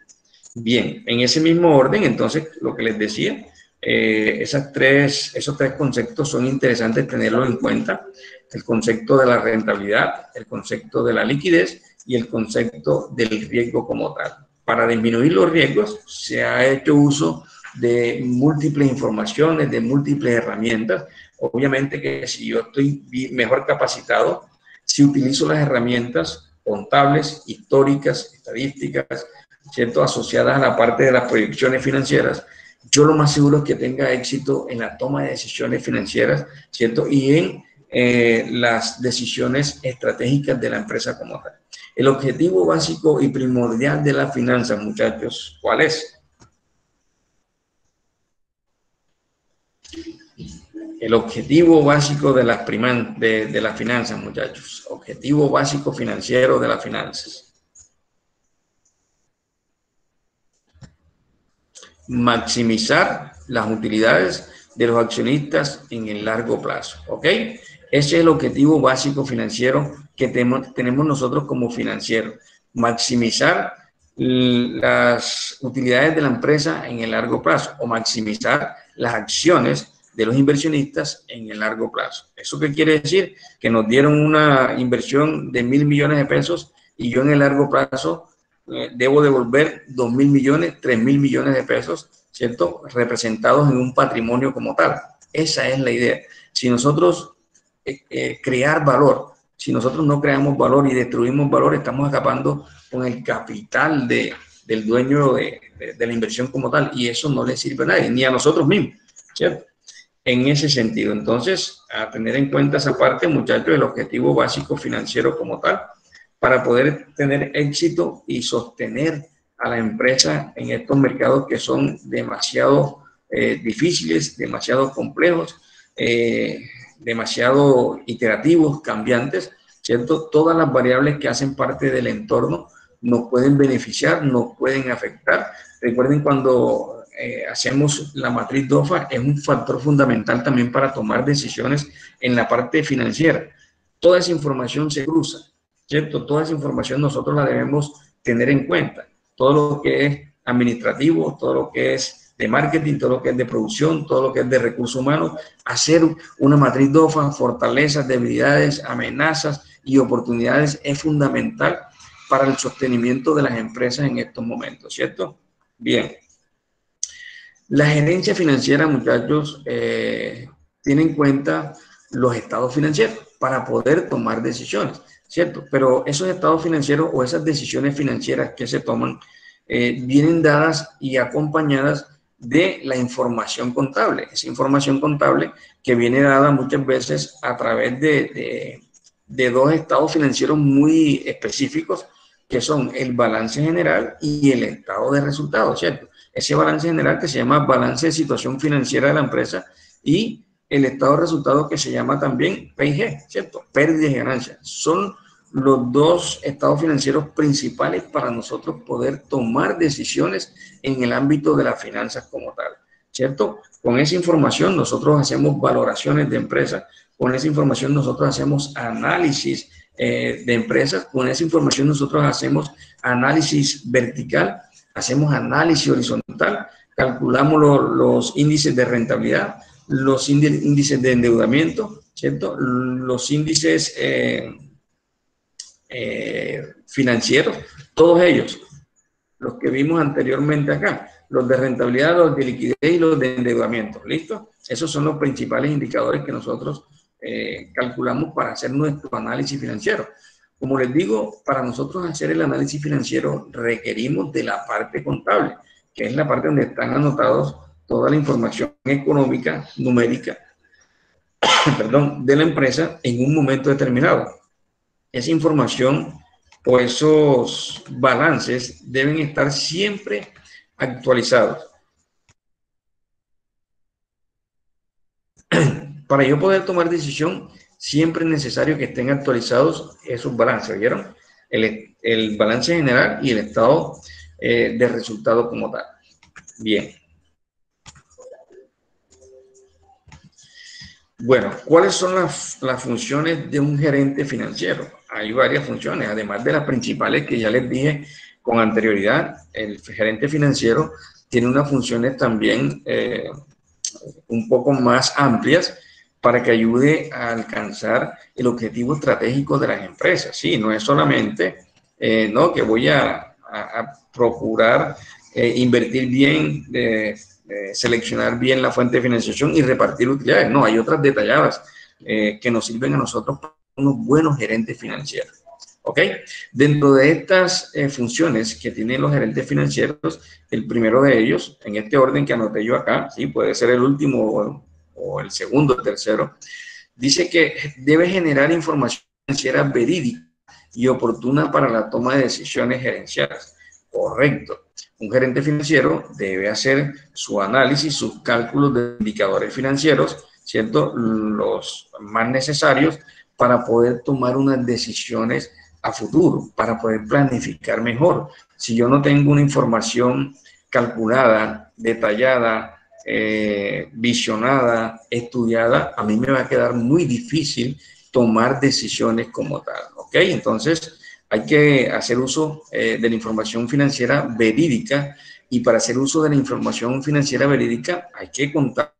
Bien, en ese mismo orden, entonces, lo que les decía, esos tres conceptos son interesantes tenerlos en cuenta: el concepto de la rentabilidad, el concepto de la liquidez y el concepto del riesgo como tal. Para disminuir los riesgos se ha hecho uso de múltiples informaciones, de múltiples herramientas. Obviamente que si yo estoy mejor capacitado, si utilizo las herramientas contables, históricas, estadísticas, ¿cierto?, asociadas a la parte de las proyecciones financieras, yo lo más seguro es que tenga éxito en la toma de decisiones financieras, ¿cierto? Y en las decisiones estratégicas de la empresa como tal. El objetivo básico y primordial de las finanzas, muchachos, ¿cuál es? El objetivo básico de las finanzas, muchachos. Objetivo básico financiero de las finanzas. Maximizar las utilidades de los accionistas en el largo plazo, ¿ok? Ese es el objetivo básico financiero que tenemos nosotros como financieros. Maximizar las utilidades de la empresa en el largo plazo o maximizar las acciones de los inversionistas en el largo plazo. ¿Eso qué quiere decir? Que nos dieron una inversión de 1.000 millones de pesos y yo en el largo plazo debo devolver 2.000 millones, 3.000 millones de pesos, ¿cierto? Representados en un patrimonio como tal. Esa es la idea. Si nosotros crear valor, si nosotros no creamos valor y destruimos valor, estamos acabando con el capital del dueño de la inversión como tal, y eso no le sirve a nadie, ni a nosotros mismos, ¿cierto? En ese sentido, entonces, a tener en cuenta esa parte, muchachos, el objetivo básico financiero como tal, para poder tener éxito y sostener a la empresa en estos mercados que son demasiado difíciles, demasiado complejos, demasiado iterativos, cambiantes, ¿cierto? Todas las variables que hacen parte del entorno nos pueden beneficiar, nos pueden afectar. Recuerden cuando hacemos la matriz DOFA, es un factor fundamental también para tomar decisiones en la parte financiera. Toda esa información se cruza, ¿cierto? Toda esa información nosotros la debemos tener en cuenta. Todo lo que es administrativo, todo lo que es de marketing, todo lo que es de producción, todo lo que es de recursos humanos, hacer una matriz DOFA, fortalezas, debilidades, amenazas y oportunidades es fundamental para el sostenimiento de las empresas en estos momentos, ¿cierto? Bien. La gerencia financiera, muchachos, tiene en cuenta los estados financieros para poder tomar decisiones, ¿cierto? Pero esos estados financieros o esas decisiones financieras que se toman vienen dadas y acompañadas de la información contable. Esa información contable que viene dada muchas veces a través de dos estados financieros muy específicos, que son el balance general y el estado de resultados, ¿cierto? Ese balance general que se llama balance de situación financiera de la empresa y el estado de resultados que se llama también P&G, ¿cierto? Pérdidas y ganancias. Son los dos estados financieros principales para nosotros poder tomar decisiones en el ámbito de las finanzas como tal, ¿cierto? Con esa información nosotros hacemos valoraciones de empresas, con esa información nosotros hacemos análisis de empresas, con esa información nosotros hacemos análisis vertical, hacemos análisis horizontal, calculamos los índices de rentabilidad, los índices de endeudamiento, ¿cierto? Los índices financieros, todos ellos, los que vimos anteriormente acá, los de rentabilidad, los de liquidez y los de endeudamiento, ¿listo? Esos son los principales indicadores que nosotros calculamos para hacer nuestro análisis financiero. Como les digo, para nosotros hacer el análisis financiero requerimos de la parte contable, que es la parte donde están anotados toda la información económica, numérica, perdón, de la empresa en un momento determinado. Esa información o esos balances deben estar siempre actualizados. Para yo poder tomar decisión, siempre es necesario que estén actualizados esos balances, ¿vieron? El balance general y el estado de resultado como tal. Bien. Bueno, ¿cuáles son las funciones de un gerente financiero? Hay varias funciones, además de las principales que ya les dije con anterioridad. El gerente financiero tiene unas funciones también un poco más amplias para que ayude a alcanzar el objetivo estratégico de las empresas. Sí, no es solamente no, que voy a procurar invertir bien, seleccionar bien la fuente de financiación y repartir utilidades. No, hay otras detalladas que nos sirven a nosotros para unos buenos gerentes financieros. ¿Ok? Dentro de estas funciones que tienen los gerentes financieros, el primero de ellos, en este orden que anoté yo acá, ¿sí? Puede ser el último o el segundo, el tercero, Dice que debe generar información financiera verídica y oportuna para la toma de decisiones gerenciales. Correcto. Un gerente financiero debe hacer su análisis, sus cálculos de indicadores financieros, ¿cierto? Los más necesarios para poder tomar unas decisiones a futuro, para poder planificar mejor. Si yo no tengo una información calculada, detallada, visionada, estudiada, a mí me va a quedar muy difícil tomar decisiones como tal, ¿ok? Entonces, hay que hacer uso de la información financiera verídica, y para hacer uso de la información financiera verídica hay que contar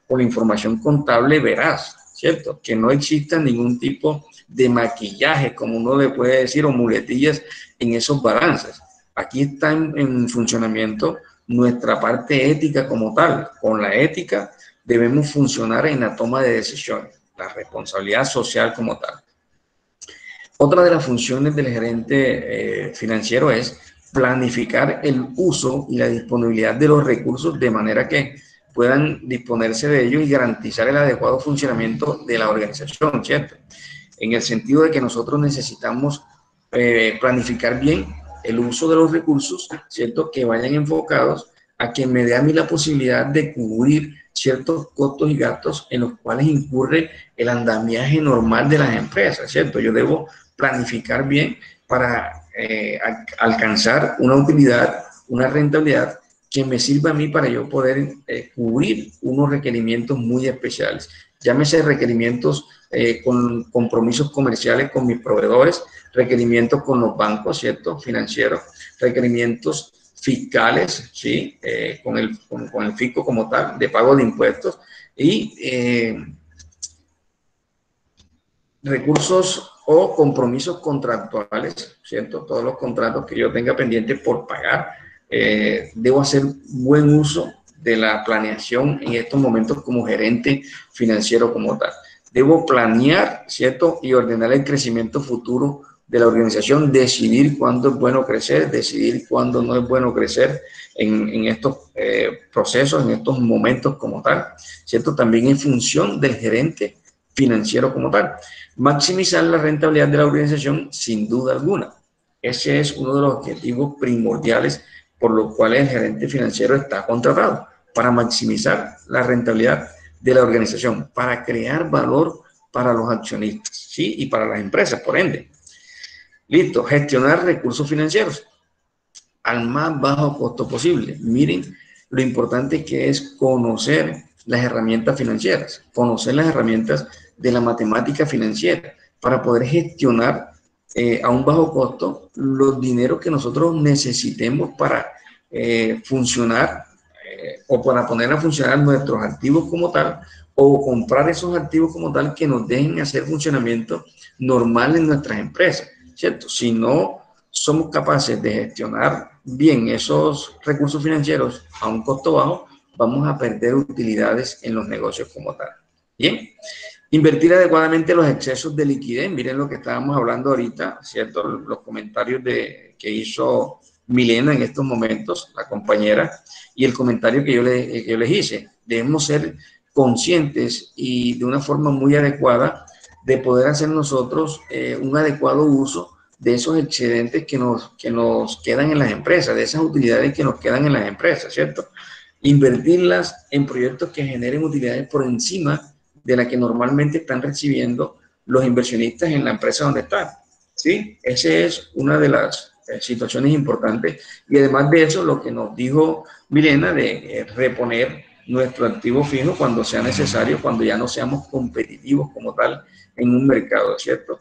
con la información contable veraz, ¿cierto? Que no exista ningún tipo de maquillaje, como uno le puede decir, o muletillas en esos balances. Aquí está en funcionamiento nuestra parte ética como tal. Con la ética debemos funcionar en la toma de decisiones, la responsabilidad social como tal. Otra de las funciones del gerente financiero es planificar el uso y la disponibilidad de los recursos de manera que puedan disponerse de ellos y garantizar el adecuado funcionamiento de la organización, ¿cierto? En el sentido de que nosotros necesitamos planificar bien el uso de los recursos, ¿cierto? Que vayan enfocados a que me dé a mí la posibilidad de cubrir ciertos costos y gastos en los cuales incurre el andamiaje normal de las empresas, ¿cierto? Yo debo planificar bien para alcanzar una utilidad, una rentabilidad que me sirva a mí para yo poder cubrir unos requerimientos muy especiales. Llámese requerimientos con compromisos comerciales con mis proveedores, requerimientos con los bancos, ¿cierto? Financieros, requerimientos fiscales, ¿sí? Con el fisco como tal, de pago de impuestos, y recursos o compromisos contractuales, ¿cierto? Todos los contratos que yo tenga pendientes por pagar. Debo hacer buen uso de la planeación en estos momentos como gerente financiero como tal. Debo planear, ¿cierto? Y ordenar el crecimiento futuro de la organización, decidir cuándo es bueno crecer, decidir cuándo no es bueno crecer en estos procesos, en estos momentos como tal, ¿cierto? También en función del gerente financiero como tal. Maximizar la rentabilidad de la organización, sin duda alguna. Ese es uno de los objetivos primordiales por los cuales el gerente financiero está contratado, para maximizar la rentabilidad de la organización, para crear valor para los accionistas, ¿sí? Y para las empresas, por ende. Listo, gestionar recursos financieros al más bajo costo posible. Miren lo importante que es conocer las herramientas financieras, conocer las herramientas de la matemática financiera para poder gestionar a un bajo costo los dineros que nosotros necesitemos para funcionar o para poner a funcionar nuestros activos como tal, o comprar esos activos como tal que nos dejen hacer funcionamiento normal en nuestras empresas, ¿cierto? Si no somos capaces de gestionar bien esos recursos financieros a un costo bajo, vamos a perder utilidades en los negocios como tal. Bien, invertir adecuadamente los excesos de liquidez. Miren lo que estábamos hablando ahorita, ¿cierto? Los comentarios que hizo Milena en estos momentos, la compañera, y el comentario que yo les hice. Debemos ser conscientes y de una forma muy adecuada de poder hacer nosotros un adecuado uso de esos excedentes que nos quedan en las empresas, de esas utilidades que nos quedan en las empresas, ¿cierto? Invertirlas en proyectos que generen utilidades por encima de la que normalmente están recibiendo los inversionistas en la empresa donde están, ¿sí? Esa es una de las situaciones importantes. Y además de eso, lo que nos dijo Milena de reponer nuestro activo fijo cuando sea necesario, cuando ya no seamos competitivos como tal en un mercado, ¿cierto?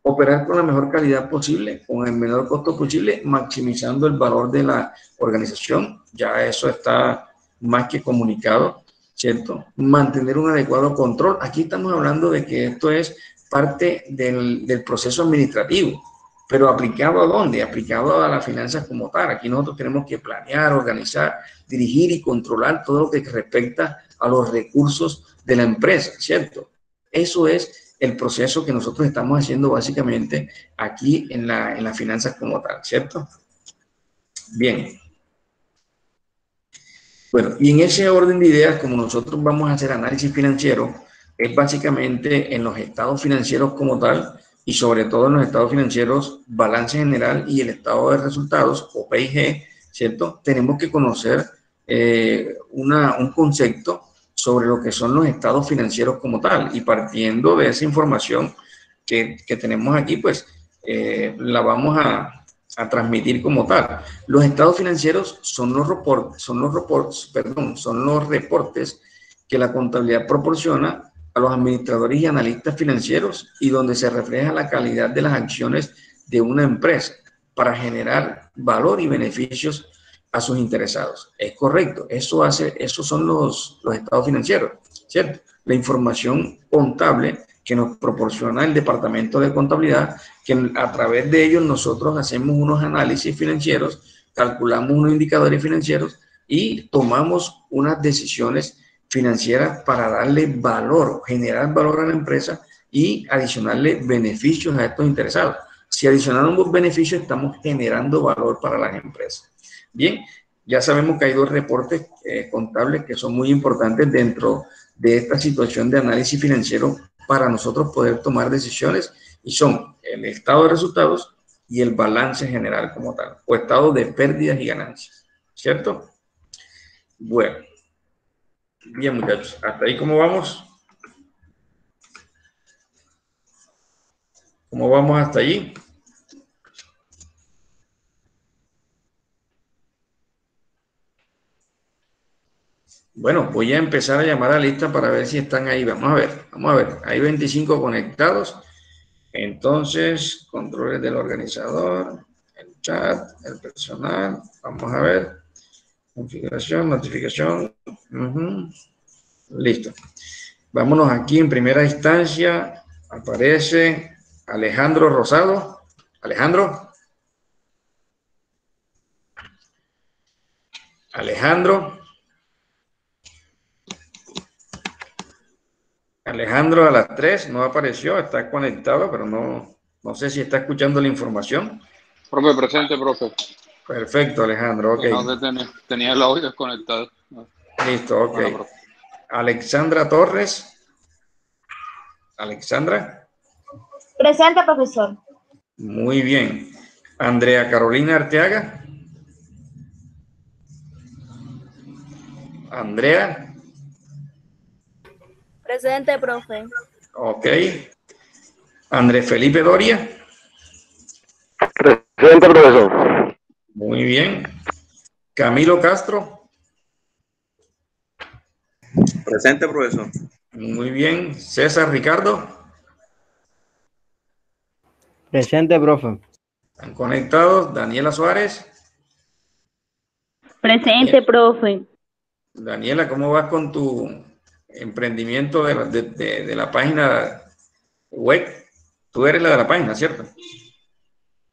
Operar con la mejor calidad posible, con el menor costo posible, maximizando el valor de la organización. Ya eso está más que comunicado, ¿cierto? Mantener un adecuado control. Aquí estamos hablando de que esto es parte del proceso administrativo, pero ¿aplicado a dónde? Aplicado a las finanzas como tal. Aquí nosotros tenemos que planear, organizar, dirigir y controlar todo lo que respecta a los recursos de la empresa, ¿cierto? Eso es el proceso que nosotros estamos haciendo básicamente aquí en las finanzas como tal, ¿cierto? Bien. Bueno, y en ese orden de ideas, como nosotros vamos a hacer análisis financiero, es básicamente en los estados financieros como tal, y sobre todo en los estados financieros, balance general y el estado de resultados, o PIG, ¿cierto? Tenemos que conocer un concepto sobre lo que son los estados financieros como tal, y partiendo de esa información que tenemos aquí, pues la vamos a transmitir como tal. Los estados financieros son los reportes que la contabilidad proporciona a los administradores y analistas financieros y donde se refleja la calidad de las acciones de una empresa para generar valor y beneficios a sus interesados. Es correcto, esos son los estados financieros, ¿cierto? La información contable que nos proporciona el departamento de contabilidad, que a través de ellos nosotros hacemos unos análisis financieros, calculamos unos indicadores financieros y tomamos unas decisiones financieras para darle valor, generar valor a la empresa y adicionarle beneficios a estos interesados. Si adicionamos beneficios, estamos generando valor para las empresas. Bien, ya sabemos que hay dos reportes contables que son muy importantes dentro de esta situación de análisis financiero para nosotros poder tomar decisiones, y son el estado de resultados y el balance general como tal, o estado de pérdidas y ganancias, ¿cierto? Bueno, bien muchachos, hasta ahí cómo vamos. ¿Cómo vamos hasta allí? Bueno, voy a empezar a llamar a la lista para ver si están ahí. Vamos a ver. Hay 25 conectados. Entonces, controles del organizador, el chat, el personal. Vamos a ver. Configuración, notificación. Listo. Vámonos aquí en primera instancia. Aparece Alejandro Rosado. Alejandro. Alejandro a las 3 no apareció, está conectado, pero no sé si está escuchando la información. Profe, presente, profe. Perfecto, Alejandro, ok. No tenía el audio desconectado. Listo, ok. Bueno, Alexandra Torres. Alexandra. Presente, profesor. Muy bien. Andrea Carolina Arteaga. Andrea. Presente, profe. Ok. Andrés Felipe Doria. Presente, profesor. Muy bien. Camilo Castro. Presente, profesor. Muy bien. César Ricardo. Presente, profe. ¿Están conectados? Daniela Suárez. Presente, profe. Daniela, ¿cómo vas con tu emprendimiento de la página web? Tú eres la de la página, ¿cierto?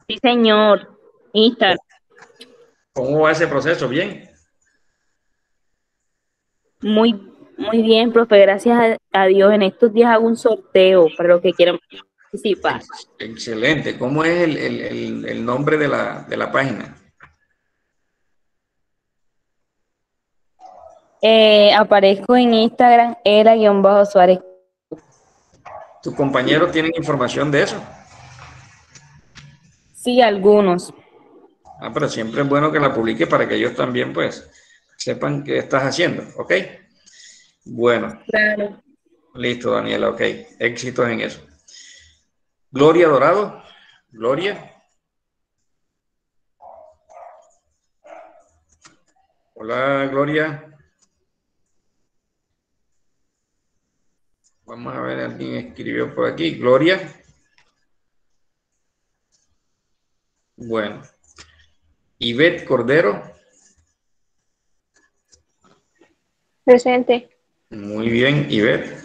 Sí, señor. Instagram. ¿Cómo va ese proceso? ¿Bien? Muy bien, profe. Gracias a Dios. En estos días hago un sorteo para los que quieran participar. Excelente. ¿Cómo es el nombre de la página? Aparezco en Instagram, Era-Suárez. ¿Tus compañeros tienen información de eso? Sí, algunos. Ah, pero siempre es bueno que la publique para que ellos también, pues, sepan qué estás haciendo, ¿ok? Bueno. Claro. Listo, Daniela, ok. Éxitos en eso. Gloria Dorado. Gloria. Hola, Gloria. Vamos a ver, alguien escribió por aquí. Gloria. Bueno. Ivette Cordero. Presente. Muy bien, Ivette.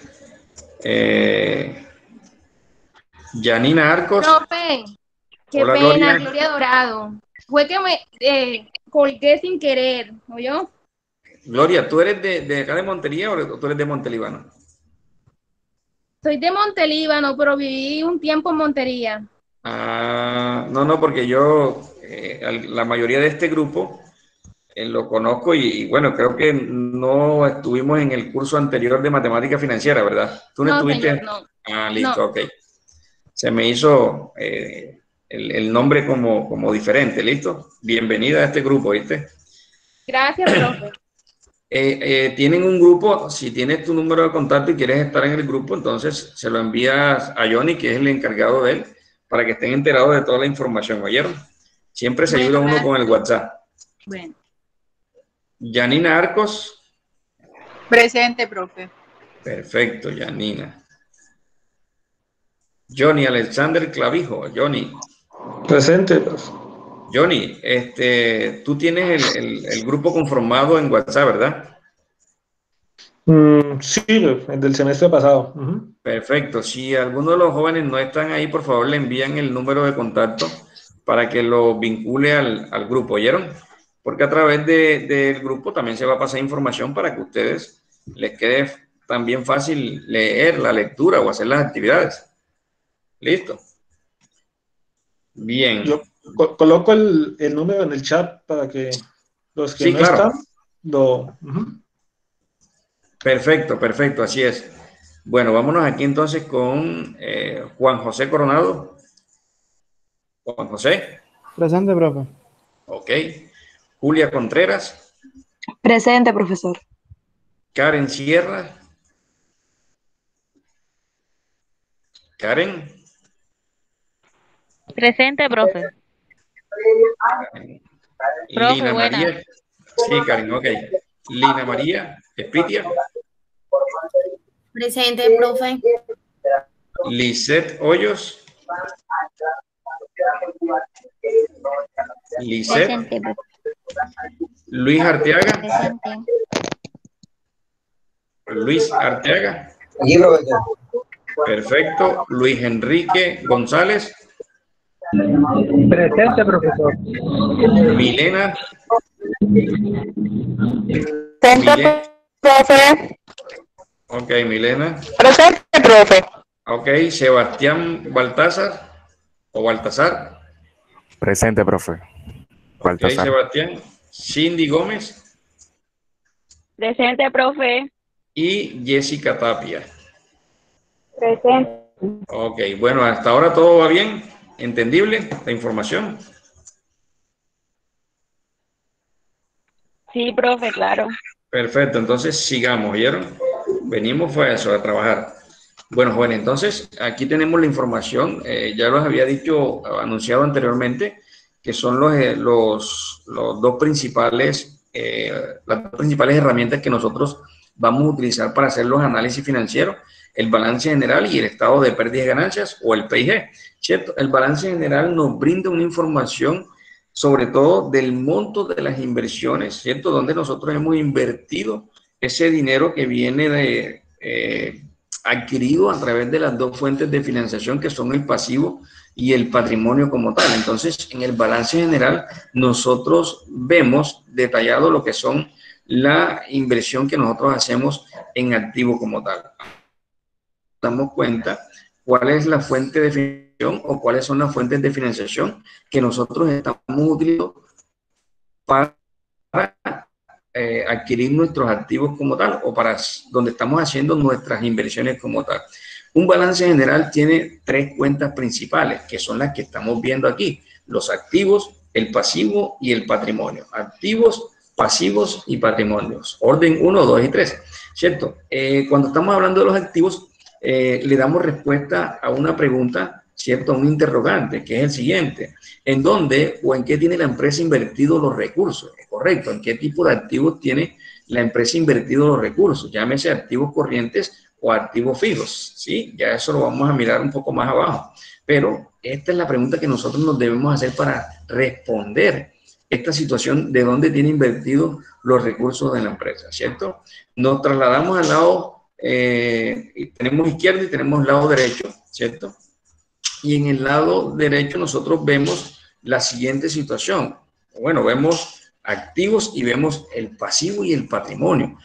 Yanina Arcos. Profe, qué Hola, pena, Gloria. Gloria Dorado. Fue que me colgué sin querer, ¿oyó? Gloria, ¿tú eres de acá de Montería o tú eres de Montelíbano? Soy de Montelíbano, pero viví un tiempo en Montería. Ah, no, porque yo, la mayoría de este grupo Lo conozco y bueno, creo que no estuvimos en el curso anterior de matemática financiera, ¿verdad? ¿Tú no No, estuviste? señor, no. Ah, listo, No. ok. Se me hizo el nombre como diferente, ¿listo? Bienvenida a este grupo, ¿viste? Gracias, profe. Tienen un grupo, si tienes tu número de contacto y quieres estar en el grupo, entonces se lo envías a Johnny, que es el encargado de él, para que estén enterados de toda la información, ¿oyeron? Siempre se ayuda Bueno, uno con el WhatsApp. Bueno. Yanina Arcos. Presente, profe. Perfecto, Yanina. Johnny Alexander Clavijo. Johnny. Presente, profe. Johnny, tú tienes el grupo conformado en WhatsApp, ¿verdad? Sí, el del semestre pasado. Ujú. Perfecto. Si alguno de los jóvenes no están ahí, por favor le envían el número de contacto para que lo vincule al grupo, ¿oyeron? Porque a través del grupo también se va a pasar información para que ustedes les quede también fácil leer la lectura o hacer las actividades. ¿Listo? Bien. Yo coloco el número en el chat para que los que Sí, no claro. están lo... Ujú. Perfecto, perfecto, así es. Bueno, vámonos aquí entonces con Juan José Coronado. Juan José. Presente, profe. Ok. Julia Contreras. Presente, profesor. Karen Sierra. Karen. Presente, profe. Profe, Lina buena. María. Sí, Karen, ok. Lina María Espitia. Presente, profe. Lisette Hoyos. Lisette. Presente, profe. Luis Arteaga. Presente. Luis Arteaga. Aquí, profesor. Perfecto. Luis Enrique González. Presente, profesor. Milena. Presente, profe. Ok, Milena. Presente, profe. Ok, Sebastián Baltázar o Baltazar. Presente, profe. Ok, Baltasar. Sebastián. Cindy Gómez Presente, profe. y Jessica Tapia. Presente. Ok, bueno, hasta ahora todo va bien. ¿Entendible la información? Sí, profe, claro. Perfecto, entonces sigamos, ¿vieron? Venimos fue a eso, a trabajar. Bueno, jóvenes, entonces aquí tenemos la información, ya los había dicho, anunciado anteriormente, que son los dos principales, las dos principales herramientas que nosotros vamos a utilizar para hacer los análisis financieros, el balance general y el estado de pérdidas y ganancias o el PIG, ¿cierto? El balance general nos brinda una información sobre todo del monto de las inversiones, ¿cierto? Donde nosotros hemos invertido ese dinero que viene de adquirido a través de las dos fuentes de financiación que son el pasivo y el patrimonio como tal. Entonces, en el balance general, nosotros vemos detallado lo que son la inversión que nosotros hacemos en activo como tal. Damos cuenta cuál es la fuente de financiación o cuáles son las fuentes de financiación que nosotros estamos utilizando para adquirir nuestros activos como tal o para donde estamos haciendo nuestras inversiones como tal. Un balance general tiene tres cuentas principales, que son las que estamos viendo aquí: los activos, el pasivo y el patrimonio. Activos, pasivos y patrimonios. Orden 1, 2 y 3, ¿cierto? Cuando estamos hablando de los activos, le damos respuesta a una pregunta, ¿cierto? A un interrogante, que es el siguiente: ¿en dónde o en qué tiene la empresa invertido los recursos? Es correcto, ¿en qué tipo de activos tiene la empresa invertido los recursos? Llámese activos corrientes o activos fijos, ¿sí? Ya eso lo vamos a mirar un poco más abajo. Pero esta es la pregunta que nosotros nos debemos hacer para responder esta situación de dónde tiene invertido los recursos de la empresa, ¿cierto? Nos trasladamos al lado, tenemos izquierdo y tenemos lado derecho, ¿cierto? Y en el lado derecho nosotros vemos la siguiente situación. Bueno, vemos activos y vemos el pasivo y el patrimonio.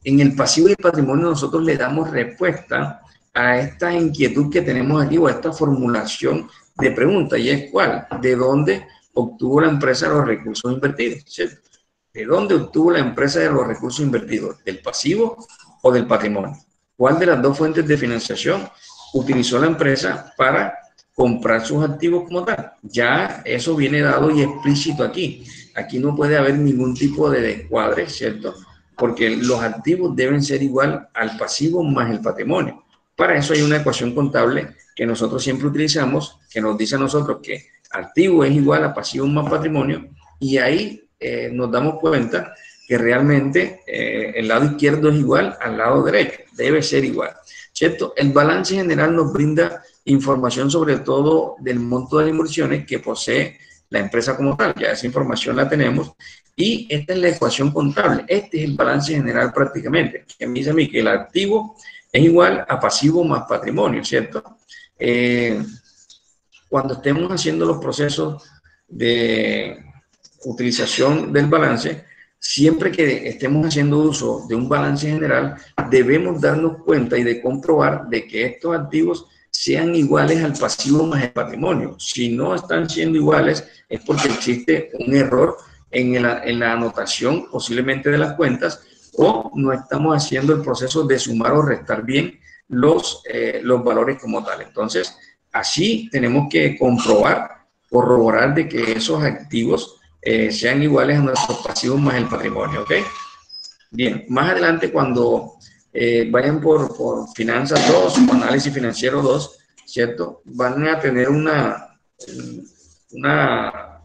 En el pasivo y el patrimonio nosotros le damos respuesta a esta inquietud que tenemos aquí o a esta formulación de pregunta, y es ¿cuál? ¿De dónde obtuvo la empresa los recursos invertidos? ¿Cierto? ¿De dónde obtuvo la empresa de los recursos invertidos? ¿Del pasivo o del patrimonio? ¿Cuál de las dos fuentes de financiación utilizó la empresa para comprar sus activos como tal? Ya eso viene dado y explícito aquí. Aquí no puede haber ningún tipo de descuadre, ¿cierto? Porque los activos deben ser igual al pasivo más el patrimonio. Para eso hay una ecuación contable que nosotros siempre utilizamos, que nos dice a nosotros que activo es igual a pasivo más patrimonio, y ahí nos damos cuenta que realmente el lado izquierdo es igual al lado derecho, debe ser igual, ¿cierto? El balance general nos brinda información sobre todo del monto de inversiones que posee la empresa como tal, ya esa información la tenemos, y esta es la ecuación contable, este es el balance general prácticamente, que me dice a mí que el activo es igual a pasivo más patrimonio, ¿cierto? Cuando estemos haciendo los procesos de utilización del balance, siempre que estemos haciendo uso de un balance general, debemos darnos cuenta y de comprobar de que estos activos sean iguales al pasivo más el patrimonio. Si no están siendo iguales, es porque existe un error en la anotación posiblemente de las cuentas, o no estamos haciendo el proceso de sumar o restar bien los valores como tal. Entonces, así tenemos que comprobar, corroborar de que esos activos sean iguales a nuestros pasivos más el patrimonio, ¿ok? Bien, más adelante cuando vayan por Finanzas 2 o Análisis Financiero 2, ¿cierto? Van a tener un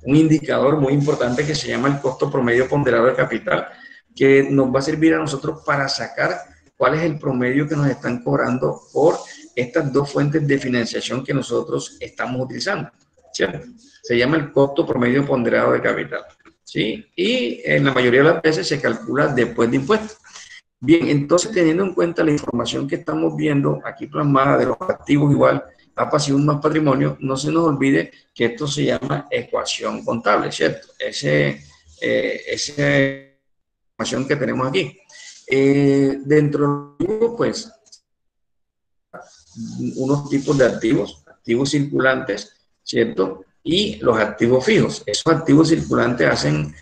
indicador muy importante que se llama el costo promedio ponderado de capital, que nos va a servir a nosotros para sacar cuál es el promedio que nos están cobrando por estas dos fuentes de financiación que nosotros estamos utilizando, ¿cierto? Se llama el costo promedio ponderado de capital, ¿sí? Y en la mayoría de las veces se calcula después de impuestos. Bien, entonces teniendo en cuenta la información que estamos viendo aquí plasmada de los activos igual a pasivos más patrimonio, no se nos olvide que esto se llama ecuación contable, ¿cierto? Esa información que tenemos aquí. Dentro de pues unos tipos de activos circulantes, ¿cierto? Y los activos fijos. Esos activos circulantes hacen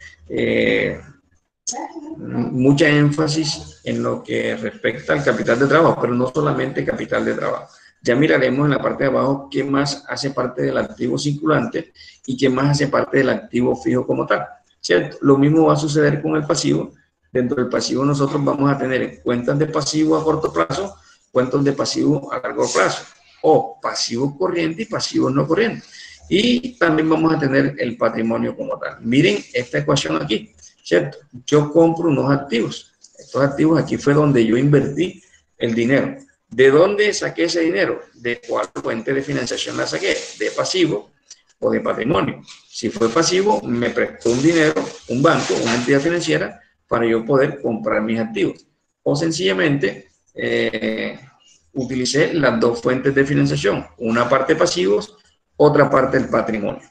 mucha énfasis en lo que respecta al capital de trabajo, pero no solamente capital de trabajo. Ya miraremos en la parte de abajo qué más hace parte del activo circulante y qué más hace parte del activo fijo como tal, ¿cierto? Lo mismo va a suceder con el pasivo. Dentro del pasivo nosotros vamos a tener cuentas de pasivo a corto plazo, cuentas de pasivo a largo plazo, o pasivos corrientes y pasivos no corrientes. Y también vamos a tener el patrimonio como tal. Miren esta ecuación aquí, ¿cierto? Yo compro unos activos. Estos activos aquí fue donde yo invertí el dinero. ¿De dónde saqué ese dinero? ¿De cuál fuente de financiación la saqué? ¿De pasivo o de patrimonio? Si fue pasivo, me prestó un dinero, un banco, una entidad financiera, para yo poder comprar mis activos. O sencillamente utilicé las dos fuentes de financiación, una parte pasivos, otra parte del patrimonio.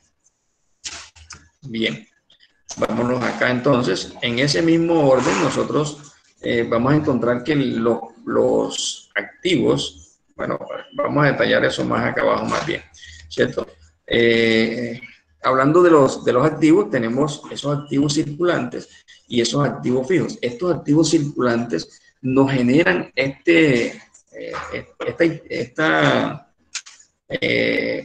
Bien, vámonos acá entonces. En ese mismo orden nosotros vamos a encontrar que los activos, bueno, vamos a detallar eso más acá abajo más bien, ¿cierto? Hablando de los activos, tenemos esos activos circulantes y esos activos fijos. Estos activos circulantes nos generan esta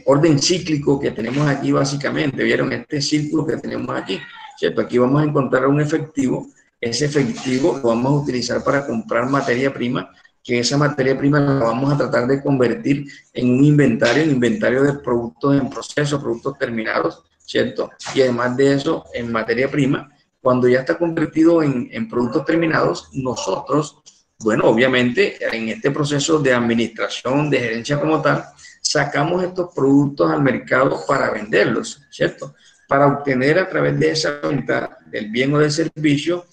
orden cíclico que tenemos aquí básicamente. ¿Vieron? Este círculo que tenemos aquí, ¿cierto? Aquí vamos a encontrar un efectivo. Ese efectivo lo vamos a utilizar para comprar materia prima, que esa materia prima la vamos a tratar de convertir en un inventario de productos en proceso, productos terminados, ¿cierto? Y además de eso, en materia prima, cuando ya está convertido en productos terminados, nosotros, bueno, obviamente, en este proceso de administración, de gerencia como tal, sacamos estos productos al mercado para venderlos, ¿cierto? Para obtener a través de esa venta del bien o del servicio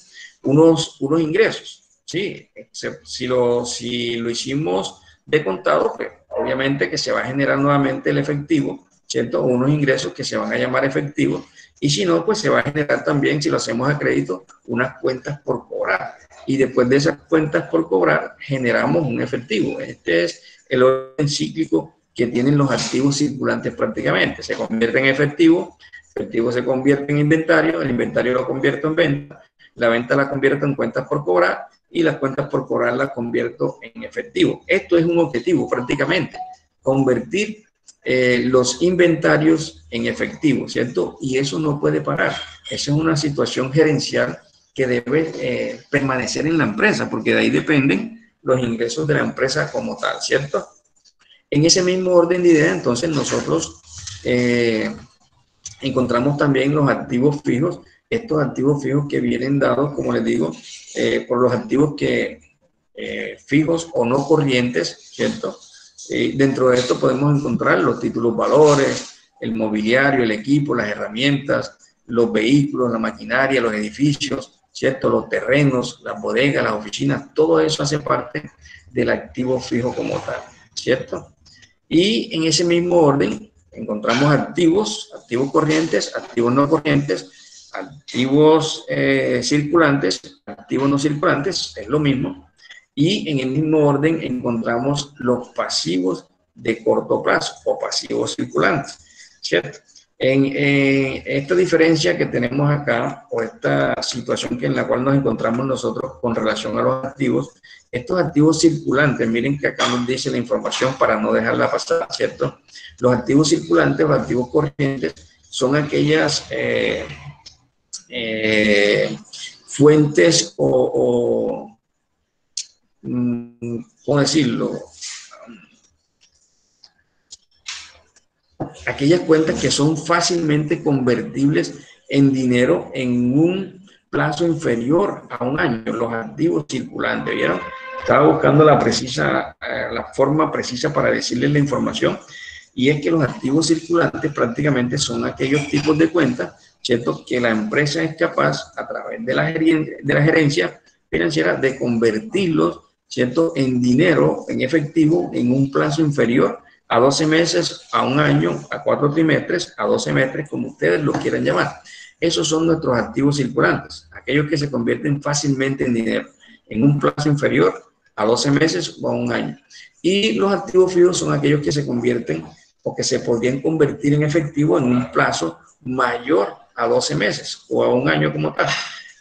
unos ingresos, ¿sí? Si lo hicimos de contado, pues obviamente que se va a generar nuevamente el efectivo, ¿cierto? Unos ingresos que se van a llamar efectivos, y si no, pues se va a generar también, si lo hacemos a crédito, unas cuentas por cobrar. Y después de esas cuentas por cobrar, generamos un efectivo. Este es el orden cíclico que tienen los activos circulantes prácticamente. Se convierte en efectivo, el efectivo se convierte en inventario, el inventario lo convierto en venta, la venta la convierto en cuentas por cobrar y las cuentas por cobrar las convierto en efectivo. Esto es un objetivo prácticamente, convertir los inventarios en efectivo, ¿cierto? Y eso no puede parar. Esa es una situación gerencial que debe permanecer en la empresa, porque de ahí dependen los ingresos de la empresa como tal, ¿cierto? En ese mismo orden de ideas, entonces, nosotros encontramos también los activos fijos, estos activos fijos que vienen dados, como les digo, por los activos que fijos o no corrientes, ¿cierto? Dentro de esto podemos encontrar los títulos valores, el mobiliario, el equipo, las herramientas, los vehículos, la maquinaria, los edificios, ¿cierto? Los terrenos, las bodegas, las oficinas, todo eso hace parte del activo fijo como tal, ¿cierto? Y en ese mismo orden encontramos activos corrientes, activos no corrientes, activos circulantes, activos no circulantes, es lo mismo. Y en el mismo orden encontramos los pasivos de corto plazo o pasivos circulantes, ¿cierto? En esta diferencia que tenemos acá, o esta situación en la cual nos encontramos nosotros con relación a los activos, estos activos circulantes, miren que acá nos dice la información para no dejarla pasar, ¿cierto? Los activos circulantes o activos corrientes son aquellas fuentes ¿cómo decirlo? Aquellas cuentas que son fácilmente convertibles en dinero en un plazo inferior a un año, los activos circulantes, ¿vieron? Estaba buscando la forma precisa para decirles la información, y es que los activos circulantes prácticamente son aquellos tipos de cuentas, ¿cierto?, que la empresa es capaz, a través de la gerencia financiera, de convertirlos, ¿cierto?, en dinero, en efectivo, en un plazo inferior a 12 meses, a un año, a 4 trimestres, a 12 meses, como ustedes lo quieran llamar. Esos son nuestros activos circulantes, aquellos que se convierten fácilmente en dinero, en un plazo inferior a 12 meses o a un año. Y los activos fijos son aquellos que se convierten o que se podrían convertir en efectivo en un plazo mayor a 12 meses o a un año como tal.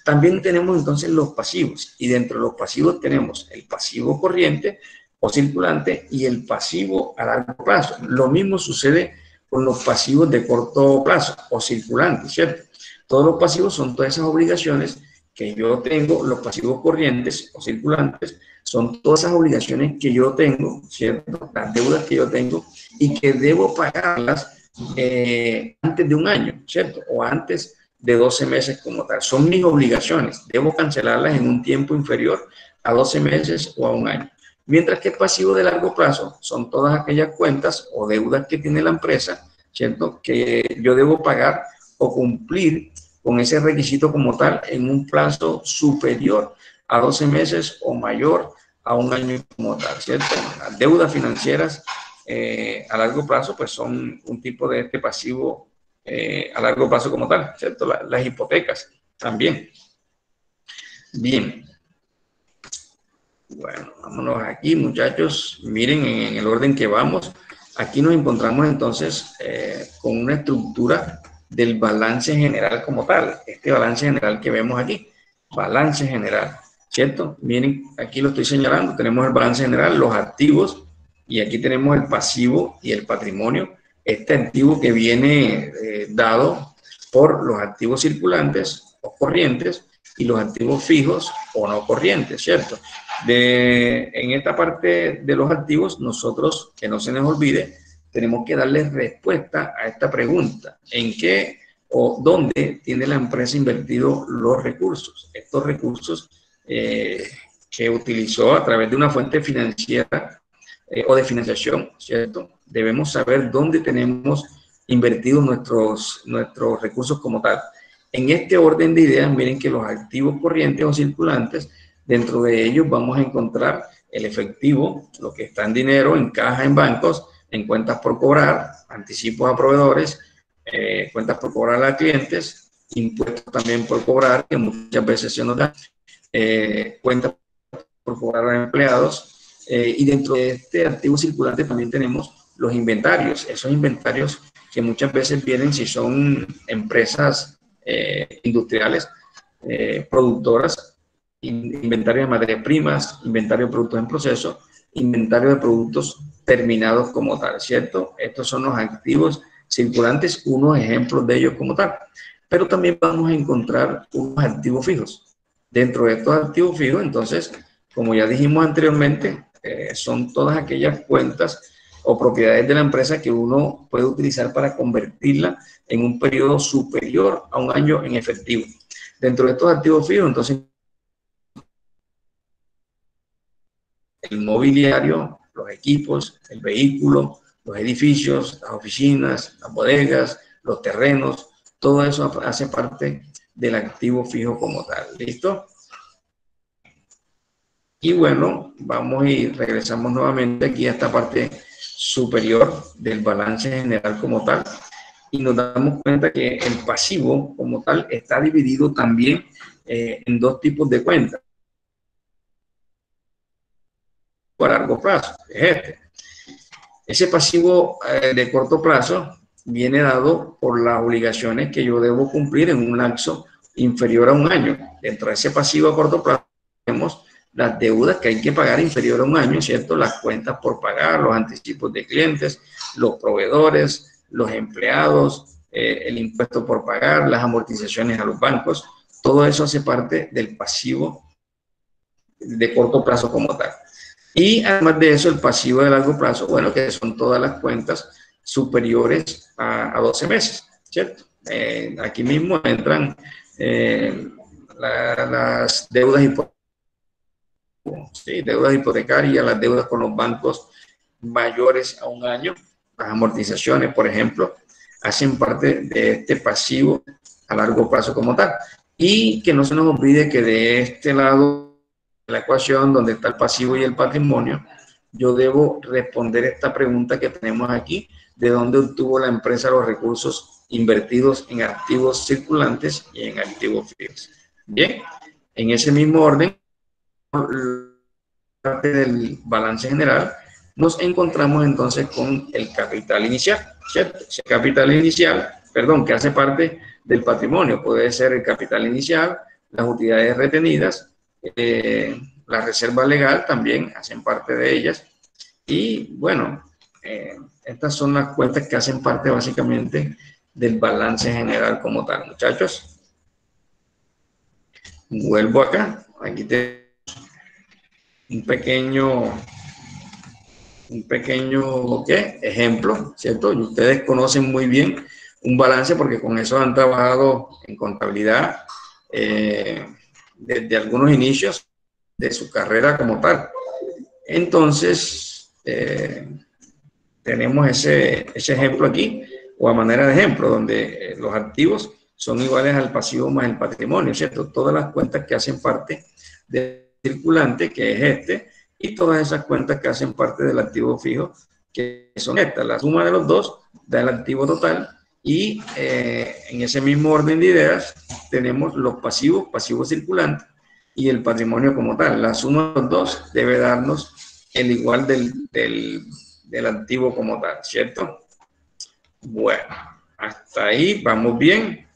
También tenemos entonces los pasivos, y dentro de los pasivos tenemos el pasivo corriente o circulante y el pasivo a largo plazo. Lo mismo sucede con los pasivos de corto plazo o circulantes, ¿cierto? Todos los pasivos son todas esas obligaciones que yo tengo. Los pasivos corrientes o circulantes son todas esas obligaciones que yo tengo, ¿cierto? Las deudas que yo tengo y que debo pagarlas antes de un año, ¿cierto? O antes de 12 meses como tal. Son mis obligaciones. Debo cancelarlas en un tiempo inferior a 12 meses o a un año. Mientras que pasivo de largo plazo son todas aquellas cuentas o deudas que tiene la empresa, ¿cierto?, que yo debo pagar o cumplir con ese requisito como tal en un plazo superior a 12 meses o mayor a un año como tal, ¿cierto? Las deudas financieras a largo plazo pues son un tipo de este pasivo a largo plazo como tal, ¿cierto? Las hipotecas también. Bien. Bueno, vámonos aquí, muchachos. Miren en el orden que vamos. Aquí nos encontramos entonces con una estructura del balance general como tal. Este balance general que vemos aquí, balance general, ¿cierto? Miren, aquí lo estoy señalando. Tenemos el balance general, los activos, y aquí tenemos el pasivo y el patrimonio. Este activo que viene dado por los activos circulantes o corrientes y los activos fijos o no corrientes, ¿cierto? En esta parte de los activos, nosotros, que no se nos olvide, tenemos que darle respuesta a esta pregunta. ¿En qué o dónde tiene la empresa invertido los recursos? Estos recursos que utilizó a través de una fuente financiera o de financiación, ¿cierto? Debemos saber dónde tenemos invertidos nuestros recursos como tal. En este orden de ideas, miren que los activos corrientes o circulantes, dentro de ellos vamos a encontrar el efectivo, lo que está en dinero, en caja, en bancos, en cuentas por cobrar, anticipos a proveedores, cuentas por cobrar a clientes, impuestos también por cobrar, que muchas veces se nos da, cuentas por cobrar a empleados, y dentro de este activo circulante también tenemos los inventarios, esos inventarios que muchas veces vienen, si son empresas industriales, productoras, inventario de materias primas, inventario de productos en proceso, inventario de productos terminados como tal, ¿cierto? Estos son los activos circulantes, unos ejemplos de ellos como tal. Pero también vamos a encontrar unos activos fijos. Dentro de estos activos fijos, entonces, como ya dijimos anteriormente, son todas aquellas cuentas o propiedades de la empresa que uno puede utilizar para convertirla en un periodo superior a un año en efectivo. Dentro de estos activos fijos, entonces, el mobiliario, los equipos, el vehículo, los edificios, las oficinas, las bodegas, los terrenos, todo eso hace parte del activo fijo como tal. ¿Listo? Y bueno, vamos y regresamos nuevamente aquí a esta parte superior del balance general como tal. Y nos damos cuenta que el pasivo como tal está dividido también en dos tipos de cuentas. A largo plazo, es este. Ese pasivo de corto plazo viene dado por las obligaciones que yo debo cumplir en un lapso inferior a un año. Dentro de ese pasivo a corto plazo tenemos las deudas que hay que pagar inferior a un año, ¿cierto? Las cuentas por pagar, los anticipos de clientes, los proveedores, los empleados, el impuesto por pagar, las amortizaciones a los bancos. Todo eso hace parte del pasivo de corto plazo como tal. Y además de eso, el pasivo de largo plazo, bueno, que son todas las cuentas superiores a 12 meses, ¿cierto? Aquí mismo entran las deudas hipotecarias, ¿sí? Deudas hipotecarias, las deudas con los bancos mayores a un año, las amortizaciones, por ejemplo, hacen parte de este pasivo a largo plazo como tal. Y que no se nos olvide que de este lado la ecuación donde está el pasivo y el patrimonio, yo debo responder esta pregunta que tenemos aquí: ¿de dónde obtuvo la empresa los recursos invertidos en activos circulantes y en activos fijos? Bien, en ese mismo orden, parte del balance general, nos encontramos entonces con el capital inicial, ¿cierto? Ese capital inicial, perdón, que hace parte del patrimonio, puede ser el capital inicial, las utilidades retenidas, la reserva legal también hacen parte de ellas. Y bueno, estas son las cuentas que hacen parte básicamente del balance general como tal, muchachos. Vuelvo acá, aquí tenemos un pequeño ¿qué? Ejemplo, ¿cierto? Y ustedes conocen muy bien un balance porque con eso han trabajado en contabilidad desde algunos inicios de su carrera como tal. Entonces, tenemos ese ejemplo aquí, o a manera de ejemplo, donde los activos son iguales al pasivo más el patrimonio, ¿cierto? Todas las cuentas que hacen parte del circulante, que es este, y todas esas cuentas que hacen parte del activo fijo, que son estas. La suma de los dos da el activo total, y en ese mismo orden de ideas tenemos los pasivos circulantes y el patrimonio como tal. La suma de los dos debe darnos el igual del activo como tal, ¿cierto? Bueno, hasta ahí vamos bien.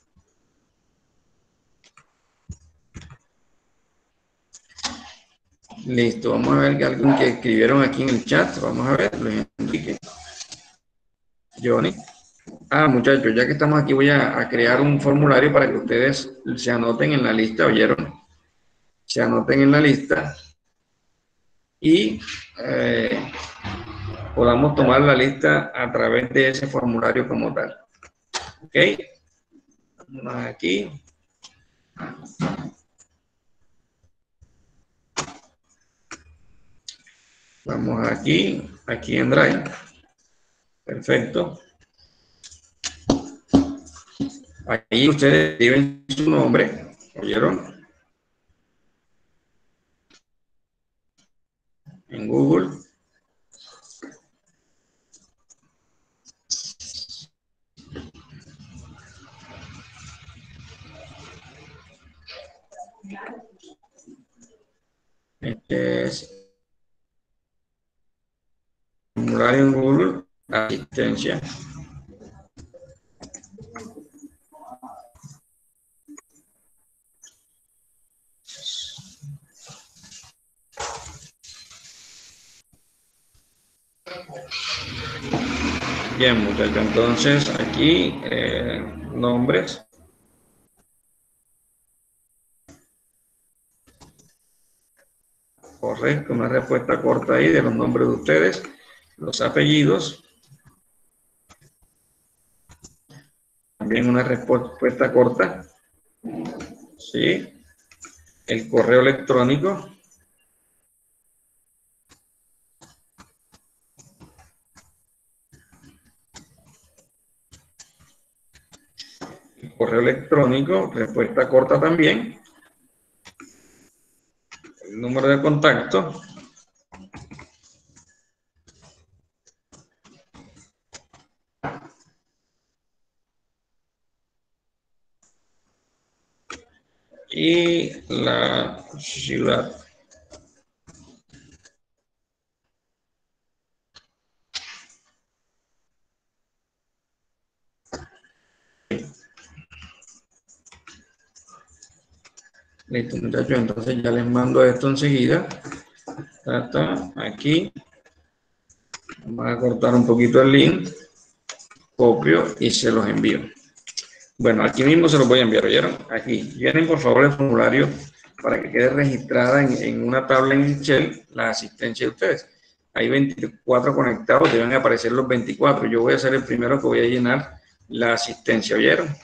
Listo, vamos a ver que alguien que escribieron aquí en el chat. Vamos a ver, Luis Enrique. Johnny. Muchachos, ya que estamos aquí voy a crear un formulario para que ustedes se anoten en la lista, ¿oyeron? Se anoten en la lista y podamos tomar la lista a través de ese formulario como tal. ¿Ok? Vamos aquí. Vamos aquí en Drive. Perfecto. Ahí ustedes escriben su nombre, ¿oyeron? En Google. Este es formulario en Google, asistencia. Bien, muchachos, entonces aquí nombres. Correcto, una respuesta corta ahí de los nombres de ustedes, los apellidos. También una respuesta corta. Sí. El correo electrónico. El correo electrónico, respuesta corta también. El número de contacto. Y la ciudad. Listo, muchachos, entonces ya les mando esto enseguida. Aquí. Vamos a cortar un poquito el link. Copio y se los envío. Bueno, aquí mismo se los voy a enviar, ¿oyeron? Aquí, llenen por favor el formulario para que quede registrada en una tabla en Excel la asistencia de ustedes. Hay 24 conectados, deben aparecer los 24. Yo voy a ser el primero que voy a llenar la asistencia, ¿oyeron?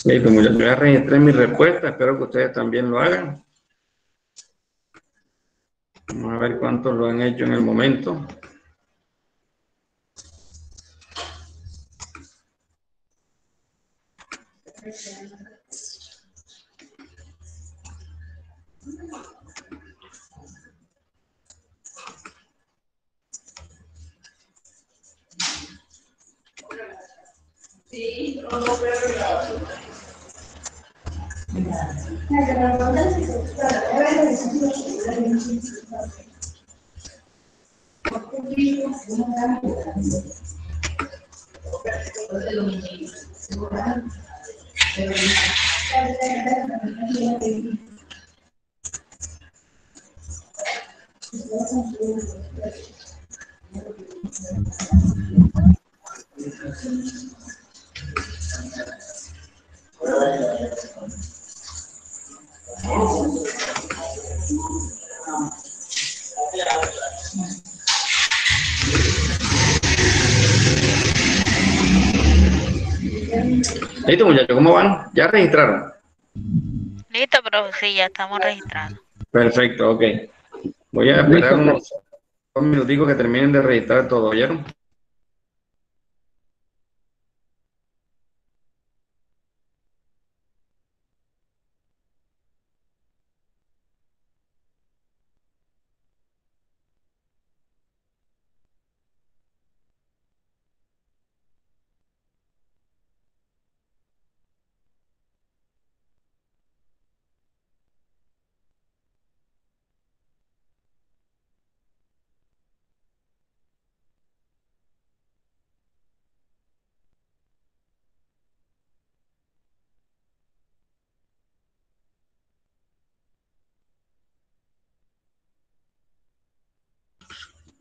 Listo, muchachos, ya registré mi respuesta, espero que ustedes también lo hagan. Vamos a ver cuántos lo han hecho en el momento. Listo, muchachos, ¿cómo van? ¿Ya registraron? Listo, profe, sí, ya estamos registrados. Perfecto, ok. Voy a esperar unos 2 minuticos que terminen de registrar todo, ¿oyeron?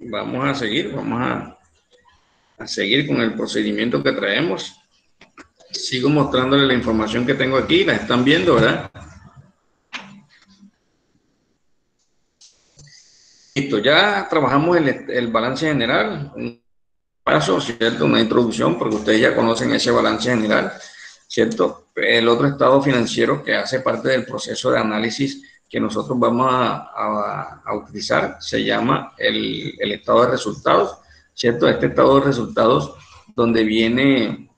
Vamos a seguir, vamos a seguir con el procedimiento que traemos. Sigo mostrándole la información que tengo aquí, la están viendo, ¿verdad? Listo, ya trabajamos el balance general, un paso, ¿cierto? Una introducción, porque ustedes ya conocen ese balance general, ¿cierto? El otro estado financiero que hace parte del proceso de análisis que nosotros vamos a utilizar se llama el estado de resultados, ¿cierto? Este estado de resultados donde viene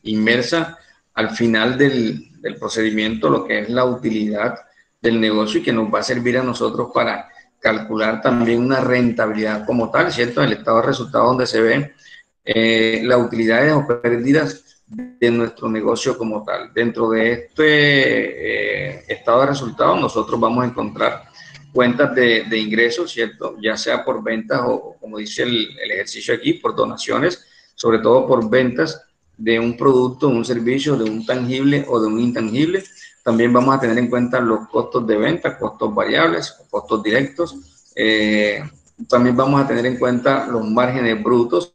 inmersa al final del procedimiento lo que es la utilidad del negocio y que nos va a servir a nosotros para calcular también una rentabilidad como tal, ¿cierto? El estado de resultados donde se ven las utilidades o pérdidas de nuestro negocio como tal. Dentro de este estado de resultados nosotros vamos a encontrar cuentas de ingresos, ¿cierto? Ya sea por ventas o como dice el ejercicio aquí, por donaciones, sobre todo por ventas de un producto, un servicio, de un tangible o de un intangible. También vamos a tener en cuenta los costos de venta, costos variables, costos directos. También vamos a tener en cuenta los márgenes brutos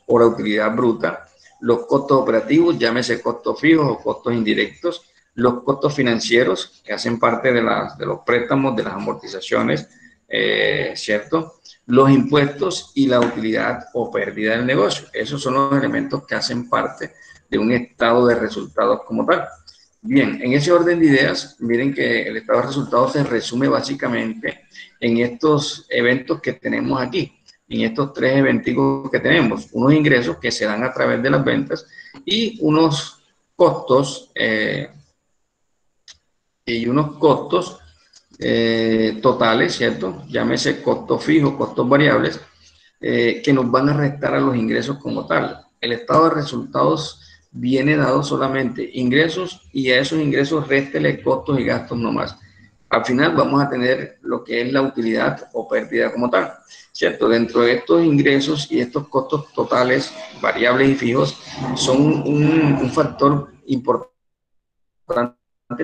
o la utilidad bruta, los costos operativos, llámese costos fijos o costos indirectos, los costos financieros que hacen parte de los préstamos, de las amortizaciones, ¿cierto? Los impuestos y la utilidad o pérdida del negocio. Esos son los elementos que hacen parte de un estado de resultados como tal. Bien, en ese orden de ideas, miren que el estado de resultados se resume básicamente en estos eventos que tenemos aquí, en estos tres eventos que tenemos, unos ingresos que se dan a través de las ventas y unos costos totales, ¿cierto? Llámese costos fijos, costos variables, que nos van a restar a los ingresos como tal. El estado de resultados viene dado solamente ingresos y a esos ingresos réstele costos y gastos nomás. Al final vamos a tener lo que es la utilidad o pérdida como tal, ¿cierto? Dentro de estos ingresos y estos costos totales, variables y fijos, son un factor importante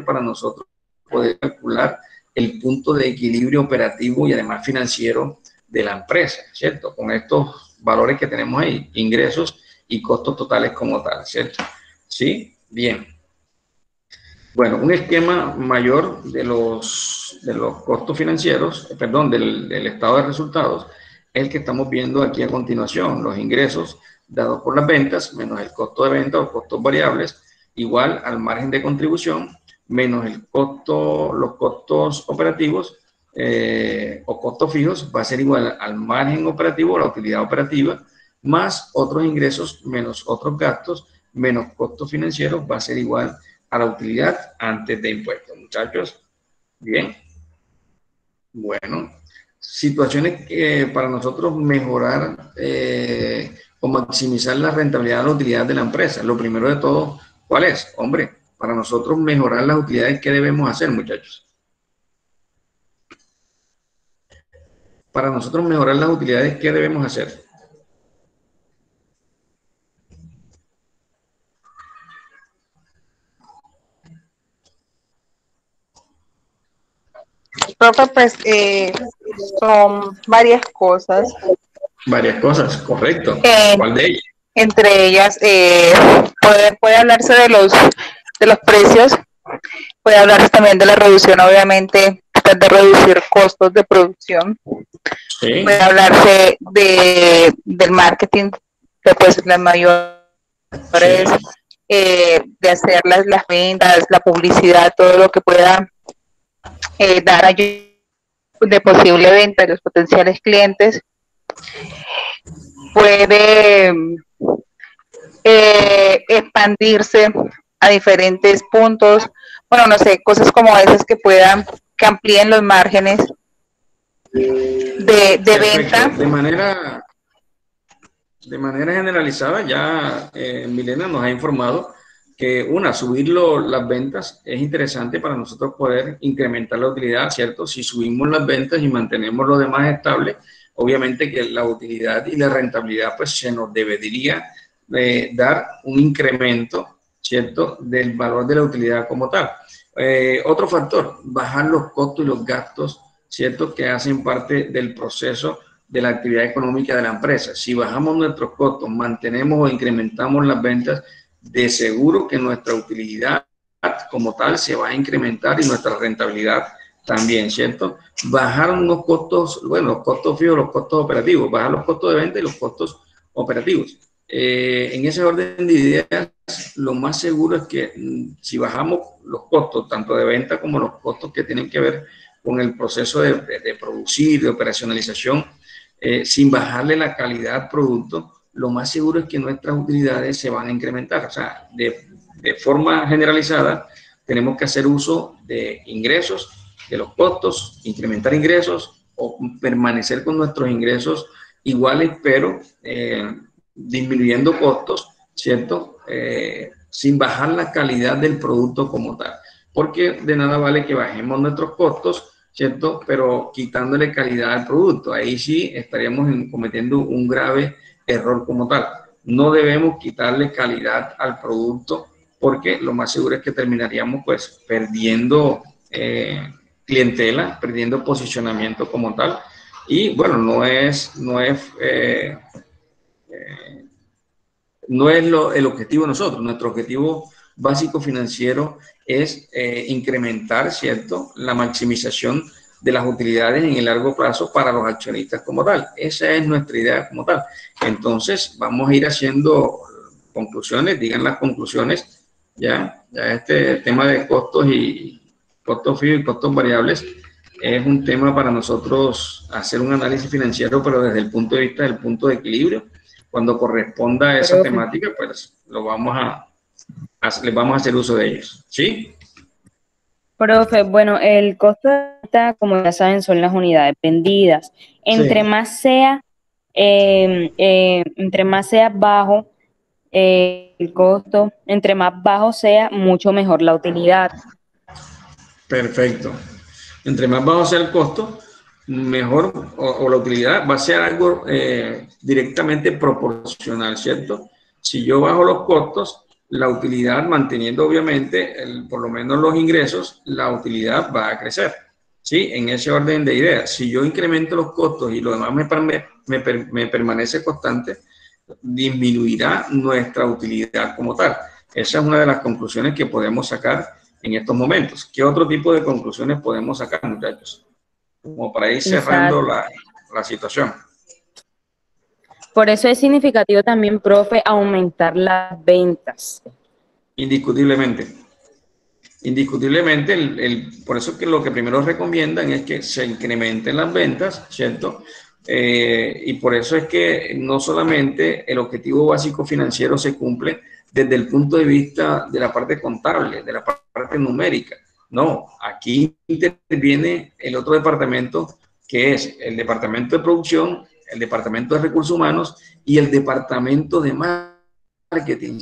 para nosotros poder calcular el punto de equilibrio operativo y además financiero de la empresa, ¿cierto? Con estos valores que tenemos ahí, ingresos y costos totales como tal, ¿cierto? ¿Sí? Bien. Bueno, un esquema mayor de los costos financieros, perdón, del estado de resultados, es el que estamos viendo aquí a continuación, los ingresos dados por las ventas, menos el costo de venta o costos variables, igual al margen de contribución, menos el costo, los costos operativos o costos fijos, va a ser igual al margen operativo, la utilidad operativa, más otros ingresos, menos otros gastos, menos costos financieros, va a ser igual a la utilidad antes de impuestos. Muchachos, bien. Bueno, situaciones que para nosotros mejorar o maximizar la rentabilidad o la utilidad de la empresa. Lo primero de todo, ¿cuál es? Hombre, para nosotros mejorar las utilidades, ¿qué debemos hacer, muchachos? Para nosotros mejorar las utilidades, ¿qué debemos hacer? Profe, pues son varias cosas. Varias cosas, correcto. ¿Cuál de ellas? Entre ellas, puede hablarse de los precios, puede hablarse también de la reducción, obviamente, de reducir costos de producción. Sí. Puede hablarse del marketing, que pues las mayores, de hacer las ventas, la publicidad, todo lo que pueda dar ayuda de posible venta a los potenciales clientes. Puede expandirse a diferentes puntos, bueno, no sé, cosas como esas que amplíen los márgenes de venta. De manera generalizada, ya Milena nos ha informado que subir las ventas es interesante para nosotros poder incrementar la utilidad, ¿cierto? Si subimos las ventas y mantenemos lo demás estable, obviamente que la utilidad y la rentabilidad pues se nos debería dar un incremento, ¿cierto?, del valor de la utilidad como tal. Otro factor, bajar los costos y los gastos, ¿cierto?, que hacen parte del proceso de la actividad económica de la empresa. Si bajamos nuestros costos, mantenemos o incrementamos las ventas, de seguro que nuestra utilidad como tal se va a incrementar y nuestra rentabilidad también, ¿cierto? Bajar unos costos, bueno, los costos fijos, los costos operativos, bajar los costos de venta y los costos operativos. En ese orden de ideas, lo más seguro es que si bajamos los costos, tanto de venta como los costos que tienen que ver con el proceso de producir, de operacionalización, sin bajarle la calidad al producto, lo más seguro es que nuestras utilidades se van a incrementar. O sea, de forma generalizada, tenemos que hacer uso de ingresos, de los costos, incrementar ingresos o permanecer con nuestros ingresos iguales, pero disminuyendo costos, ¿cierto? Sin bajar la calidad del producto como tal. Porque de nada vale que bajemos nuestros costos, ¿cierto? Pero quitándole calidad al producto. Ahí sí estaríamos cometiendo un grave error como tal. No debemos quitarle calidad al producto porque lo más seguro es que terminaríamos pues perdiendo clientela, perdiendo posicionamiento como tal. Y bueno, no es el objetivo de nosotros. Nuestro objetivo básico financiero es incrementar, ¿cierto?, la maximización de las utilidades en el largo plazo para los accionistas como tal. Esa es nuestra idea como tal. Entonces, vamos a ir haciendo conclusiones, digan las conclusiones, ya este tema de costos y costos fijos y costos variables es un tema para nosotros hacer un análisis financiero, pero desde el punto de vista del punto de equilibrio. Cuando corresponda a esa temática, pues les vamos a hacer uso de ellos, ¿sí? Profe, bueno, el costo de venta, como ya saben, son las unidades vendidas. Entre más sea bajo el costo, entre más bajo sea, mucho mejor la utilidad. Perfecto. Entre más bajo sea el costo, mejor o la utilidad va a ser algo directamente proporcional, ¿cierto? Si yo bajo los costos, la utilidad, manteniendo obviamente por lo menos los ingresos, la utilidad va a crecer, ¿sí? En ese orden de ideas. Si yo incremento los costos y lo demás me permanece constante, disminuirá nuestra utilidad como tal. Esa es una de las conclusiones que podemos sacar en estos momentos. ¿Qué otro tipo de conclusiones podemos sacar, muchachos? Como para ir cerrando la situación. Por eso es significativo también, profe, aumentar las ventas. Indiscutiblemente. Indiscutiblemente, por eso que lo que primero recomiendan es que se incrementen las ventas, ¿cierto? Y por eso es que no solamente el objetivo básico financiero se cumple desde el punto de vista de la parte contable, de la parte numérica. No, aquí interviene el otro departamento, que es el departamento de producción, el departamento de recursos humanos y el departamento de marketing,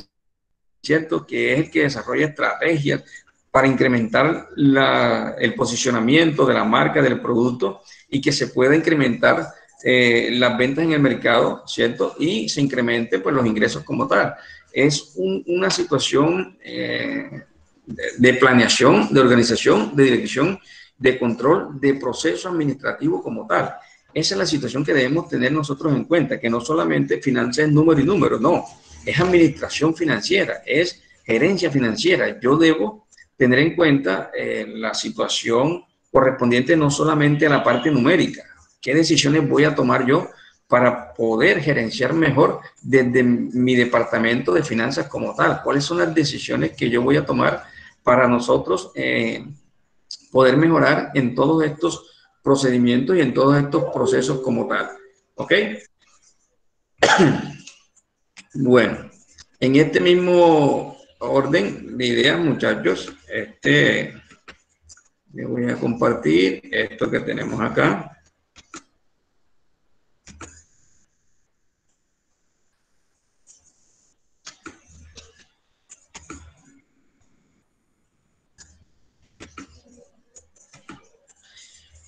¿cierto? Que es el que desarrolla estrategias para incrementar el posicionamiento de la marca, del producto, y que se pueda incrementar las ventas en el mercado, ¿cierto? Y se incremente pues los ingresos como tal. Es una situación de planeación, de organización, de dirección, de control, de proceso administrativo como tal. Esa es la situación que debemos tener nosotros en cuenta, que no solamente finanzas es número y número, no, es administración financiera, es gerencia financiera. Yo debo tener en cuenta la situación correspondiente no solamente a la parte numérica, qué decisiones voy a tomar yo para poder gerenciar mejor desde mi departamento de finanzas como tal, cuáles son las decisiones que yo voy a tomar para nosotros poder mejorar en todos estos procedimientos y en todos estos procesos como tal. ¿Ok? Bueno, en este mismo orden de ideas, muchachos, les voy a compartir esto que tenemos acá.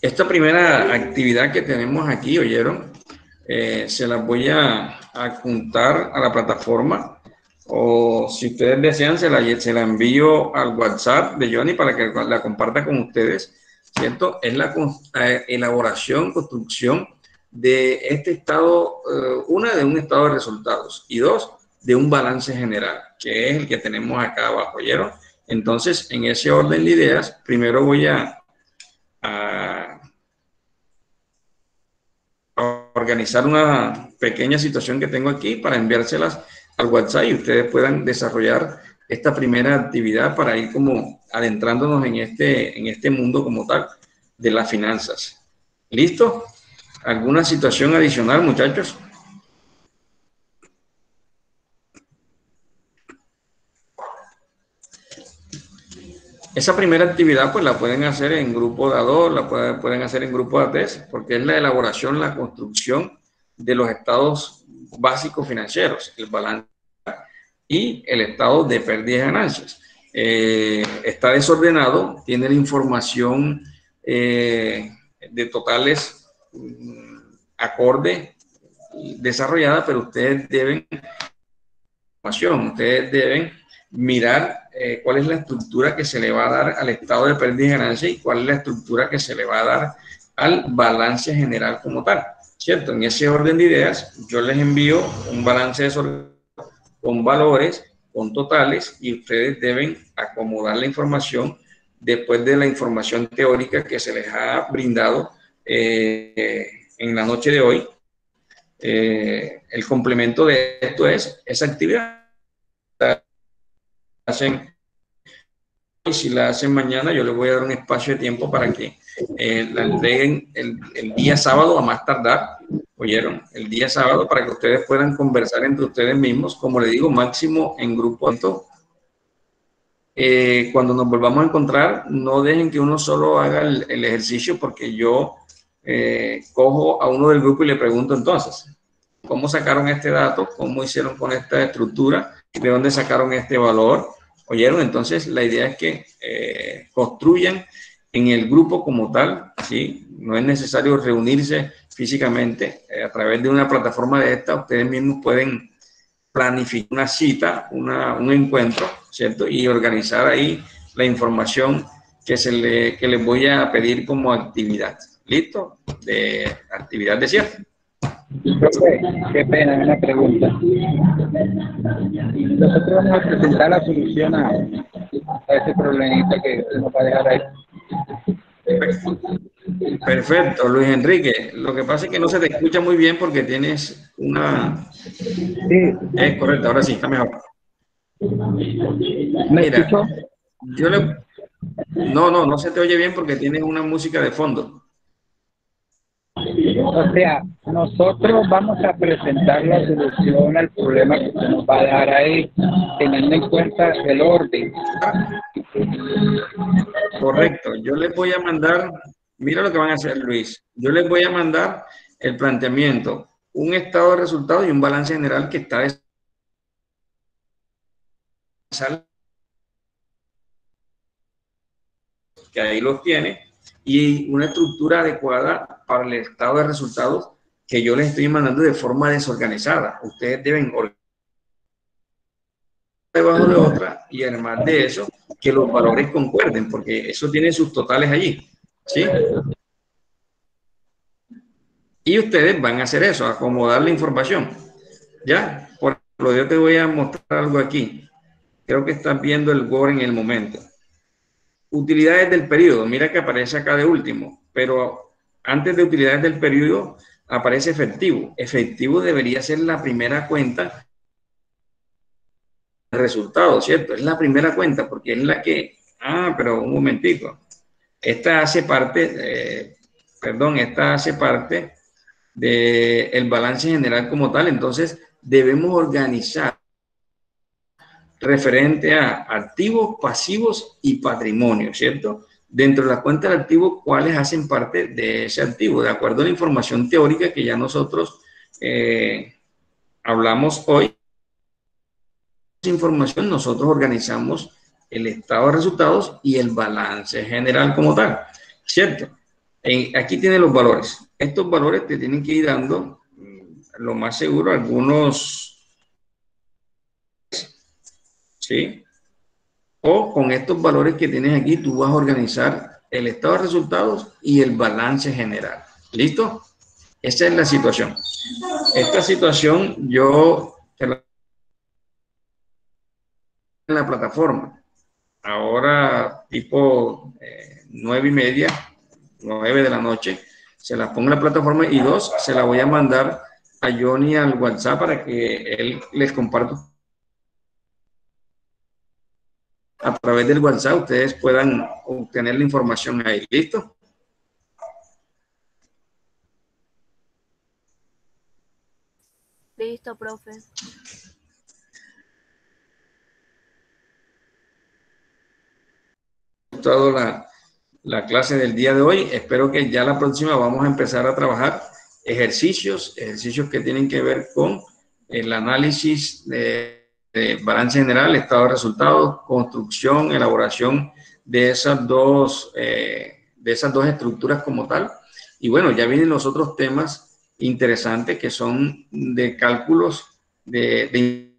Esta primera actividad que tenemos aquí, ¿oyeron? Se las voy a adjuntar a la plataforma, o si ustedes desean se la envío al WhatsApp de Johnny para que la comparta con ustedes, ¿cierto? Es la elaboración, construcción de este estado, una, de un estado de resultados y dos, de un balance general, que es el que tenemos acá abajo, ¿oyeron? Entonces, en ese orden de ideas, primero voy a organizar una pequeña situación que tengo aquí para enviárselas al WhatsApp y ustedes puedan desarrollar esta primera actividad para ir como adentrándonos en este mundo como tal de las finanzas. ¿Listo? ¿Alguna situación adicional, muchachos? Esa primera actividad pues la pueden hacer en grupo de A2, la pueden hacer en grupo de A3, porque es la elaboración, la construcción de los estados básicos financieros, el balance y el estado de pérdidas y ganancias. Está desordenado, tiene la información de totales acorde desarrollada, pero ustedes deben mirar cuál es la estructura que se le va a dar al estado de pérdida y ganancia y cuál es la estructura que se le va a dar al balance general como tal, ¿cierto? En ese orden de ideas, yo les envío un balance desordenado con valores, con totales, y ustedes deben acomodar la información después de la información teórica que se les ha brindado en la noche de hoy. El complemento de esto es esa actividad. Y si la hacen mañana, yo les voy a dar un espacio de tiempo para que la entreguen el día sábado a más tardar, ¿oyeron? El día sábado, para que ustedes puedan conversar entre ustedes mismos, como les digo, máximo en grupo. Cuando nos volvamos a encontrar, no dejen que uno solo haga el ejercicio, porque yo cojo a uno del grupo y le pregunto entonces, ¿cómo sacaron este dato? ¿Cómo hicieron con esta estructura? ¿De dónde sacaron este valor? ¿Oyeron? Entonces, la idea es que construyan en el grupo como tal, ¿sí? No es necesario reunirse físicamente. A través de una plataforma de esta, ustedes mismos pueden planificar una cita, un encuentro, ¿cierto? Y organizar ahí la información que les voy a pedir como actividad. ¿Listo? De actividad de cierre. Profe, qué pena, una pregunta. Nosotros vamos a presentar la solución a ese problemita que nos va a dejar ahí. Perfecto, Luis Enrique. Lo que pasa es que no se te escucha muy bien porque tienes una... Sí. Correcto, ahora sí, está mejor. ¿Me escuchó? No se te oye bien porque tienes una música de fondo. O sea, nosotros vamos a presentar la solución al problema que se nos va a dar ahí, teniendo en cuenta el orden. Correcto. Yo les voy a mandar, mira lo que van a hacer, Luis. Yo les voy a mandar el planteamiento, un estado de resultados y un balance general que está que ahí los tiene, y una estructura adecuada para el estado de resultados que yo les estoy mandando de forma desorganizada. Ustedes deben organizar debajo de otra y además de eso, que los valores concuerden, porque eso tiene sus totales allí, ¿sí? Y ustedes van a hacer eso, acomodar la información. ¿Ya? Por ejemplo, yo te voy a mostrar algo aquí. Creo que estás viendo el Word en el momento. Utilidades del periodo, mira que aparece acá de último, pero antes de utilidades del periodo aparece efectivo. Efectivo debería ser la primera cuenta de resultados, ¿cierto? Es la primera cuenta porque es la que... pero un momentico. Esta hace parte, esta hace parte del balance general como tal, entonces debemos organizar referente a activos, pasivos y patrimonio, ¿cierto? Dentro de la cuenta de activos, ¿cuáles hacen parte de ese activo? De acuerdo a la información teórica que ya nosotros hablamos hoy, esa información nosotros organizamos el estado de resultados y el balance general como tal, ¿cierto? Aquí tienen los valores. Estos valores te tienen que ir dando, lo más seguro, algunos... ¿Sí? O con estos valores que tienes aquí, tú vas a organizar el estado de resultados y el balance general. ¿Listo? Esa es la situación. Esta situación yo te la en la plataforma. Ahora, tipo 9:30, 9 de la noche, se las pongo en la plataforma y 2, se la voy a mandar a Johnny al WhatsApp para que él les comparta a través del WhatsApp, ustedes puedan obtener la información ahí. ¿Listo? Listo, profe. Gustado la clase del día de hoy. Espero que ya la próxima vamos a empezar a trabajar ejercicios que tienen que ver con el análisis de balance general, estado de resultados, construcción, elaboración de esas dos estructuras como tal. Y bueno, ya vienen los otros temas interesantes que son de cálculos de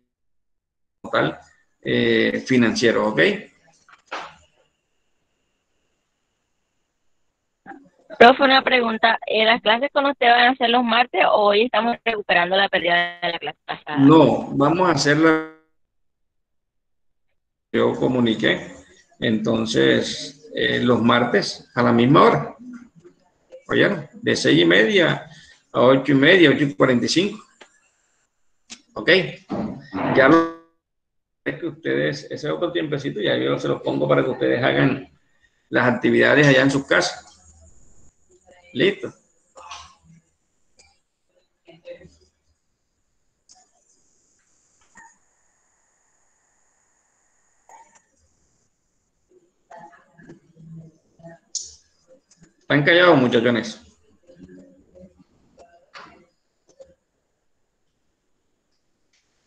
tal financiero, ¿ok? Profe, una pregunta. ¿Las clases con usted van a ser los martes o hoy estamos recuperando la pérdida de la clase pasada? No, vamos a hacerla. Yo comuniqué. Entonces, los martes a la misma hora. ¿Oyeron? De 6:30 a 8:30, 8:45. ¿Ok? Ya lo es que ustedes, ese otro tiempecito, ya yo se los pongo para que ustedes hagan las actividades allá en sus casas. Listo. ¿Están callados, muchachones?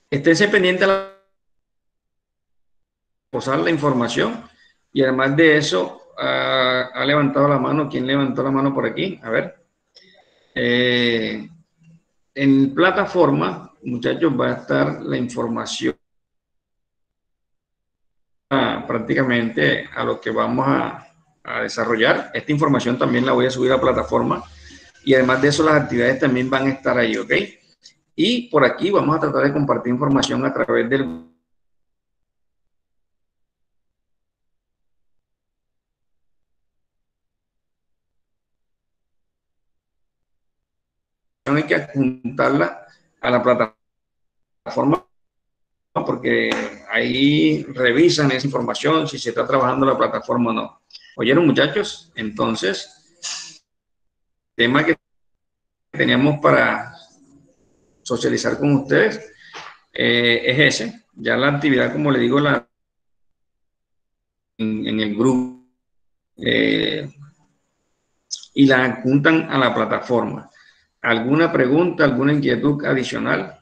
Esténse pendientes a posar la información y además de eso, ha levantado la mano. ¿Quién levantó la mano por aquí? A ver. En plataforma, muchachos, va a estar la información prácticamente a lo que vamos a desarrollar. Esta información también la voy a subir a plataforma y además de eso las actividades también van a estar ahí, ¿ok? Y por aquí vamos a tratar de compartir información a través del hay que adjuntarla a la plataforma porque ahí revisan esa información si se está trabajando la plataforma o no. ¿Oyeron, muchachos? Entonces, tema que teníamos para socializar con ustedes es ese. Ya la actividad, como le digo, en el grupo y la adjuntan a la plataforma. ¿Alguna pregunta, alguna inquietud adicional?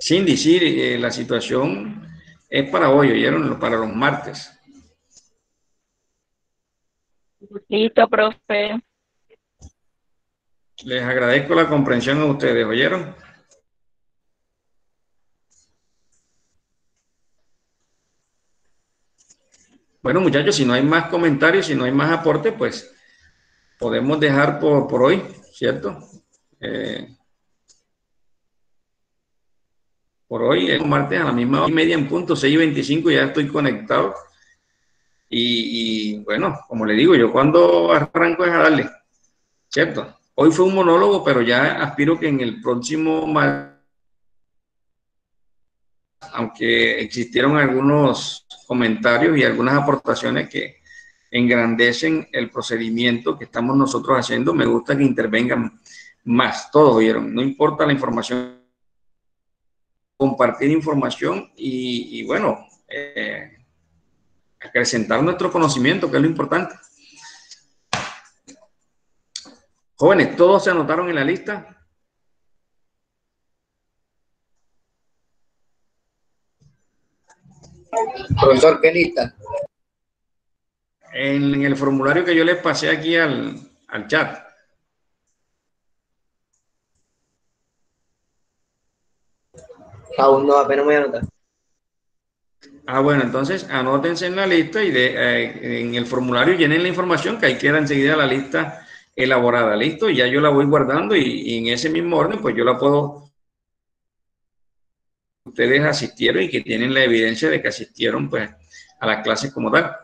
Cindy, sí, la situación es para hoy, ¿oyeron? Para los martes. Listo, profe. Les agradezco la comprensión a ustedes, ¿oyeron? Bueno, muchachos, si no hay más comentarios, si no hay más aporte, pues podemos dejar por hoy, ¿cierto? Por hoy, es martes a la misma 1:30 en punto, 6:25, ya estoy conectado. Y bueno, como le digo, yo cuando arranco es a darle, ¿cierto? Hoy fue un monólogo, pero ya aspiro que en el próximo, aunque existieron algunos comentarios y algunas aportaciones que engrandecen el procedimiento que estamos nosotros haciendo, me gusta que intervengan más, todos vieron, no importa la información, compartir información y bueno, acrecentar nuestro conocimiento, que es lo importante. Jóvenes, ¿todos se anotaron en la lista? Profesor, ¿qué lista? En el formulario que yo les pasé aquí al chat. Aún no, apenas me voy a anotar. Ah, bueno, entonces anótense en la lista y en el formulario llenen la información que ahí queda enseguida la lista elaborada. Listo, y ya yo la voy guardando y en ese mismo orden, pues yo la puedo. Ustedes asistieron y que tienen la evidencia de que asistieron pues a las clases como tal.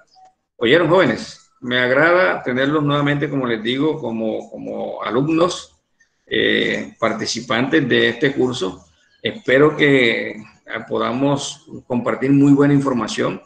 Oyeron, jóvenes, me agrada tenerlos nuevamente, como les digo, como alumnos participantes de este curso. Espero que podamos compartir muy buena información.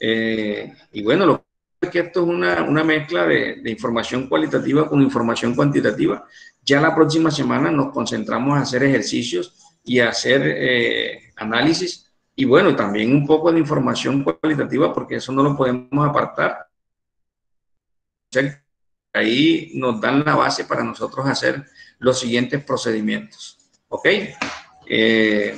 Y bueno, lo que es que esto es una mezcla de información cualitativa con información cuantitativa. Ya la próxima semana nos concentramos a hacer ejercicios y a hacer análisis. Y bueno, también un poco de información cualitativa, porque eso no lo podemos apartar. Ahí nos dan la base para nosotros hacer los siguientes procedimientos. ¿Ok?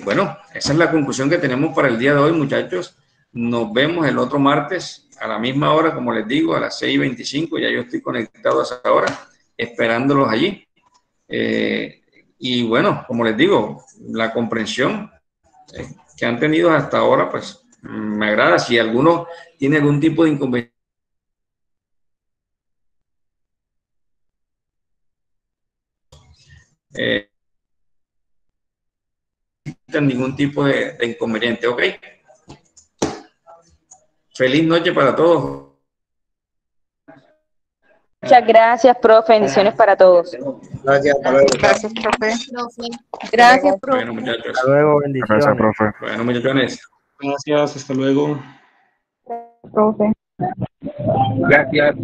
Bueno, esa es la conclusión que tenemos para el día de hoy, muchachos. Nos vemos el otro martes a la misma hora, como les digo, a las 6:25. Ya yo estoy conectado a esa hora, esperándolos allí. Y bueno, como les digo, la comprensión que han tenido hasta ahora, pues me agrada. Si alguno tiene algún tipo de inconveniente, ningún tipo de inconveniente, ¿ok? Feliz noche para todos. Muchas gracias, profe. Bendiciones para todos. Gracias, Gracias, profe. Gracias, profe. Bueno, muchachos. Hasta luego, bendiciones. Gracias, profe. Bueno, muchachones. Gracias, hasta luego. Profe. Gracias.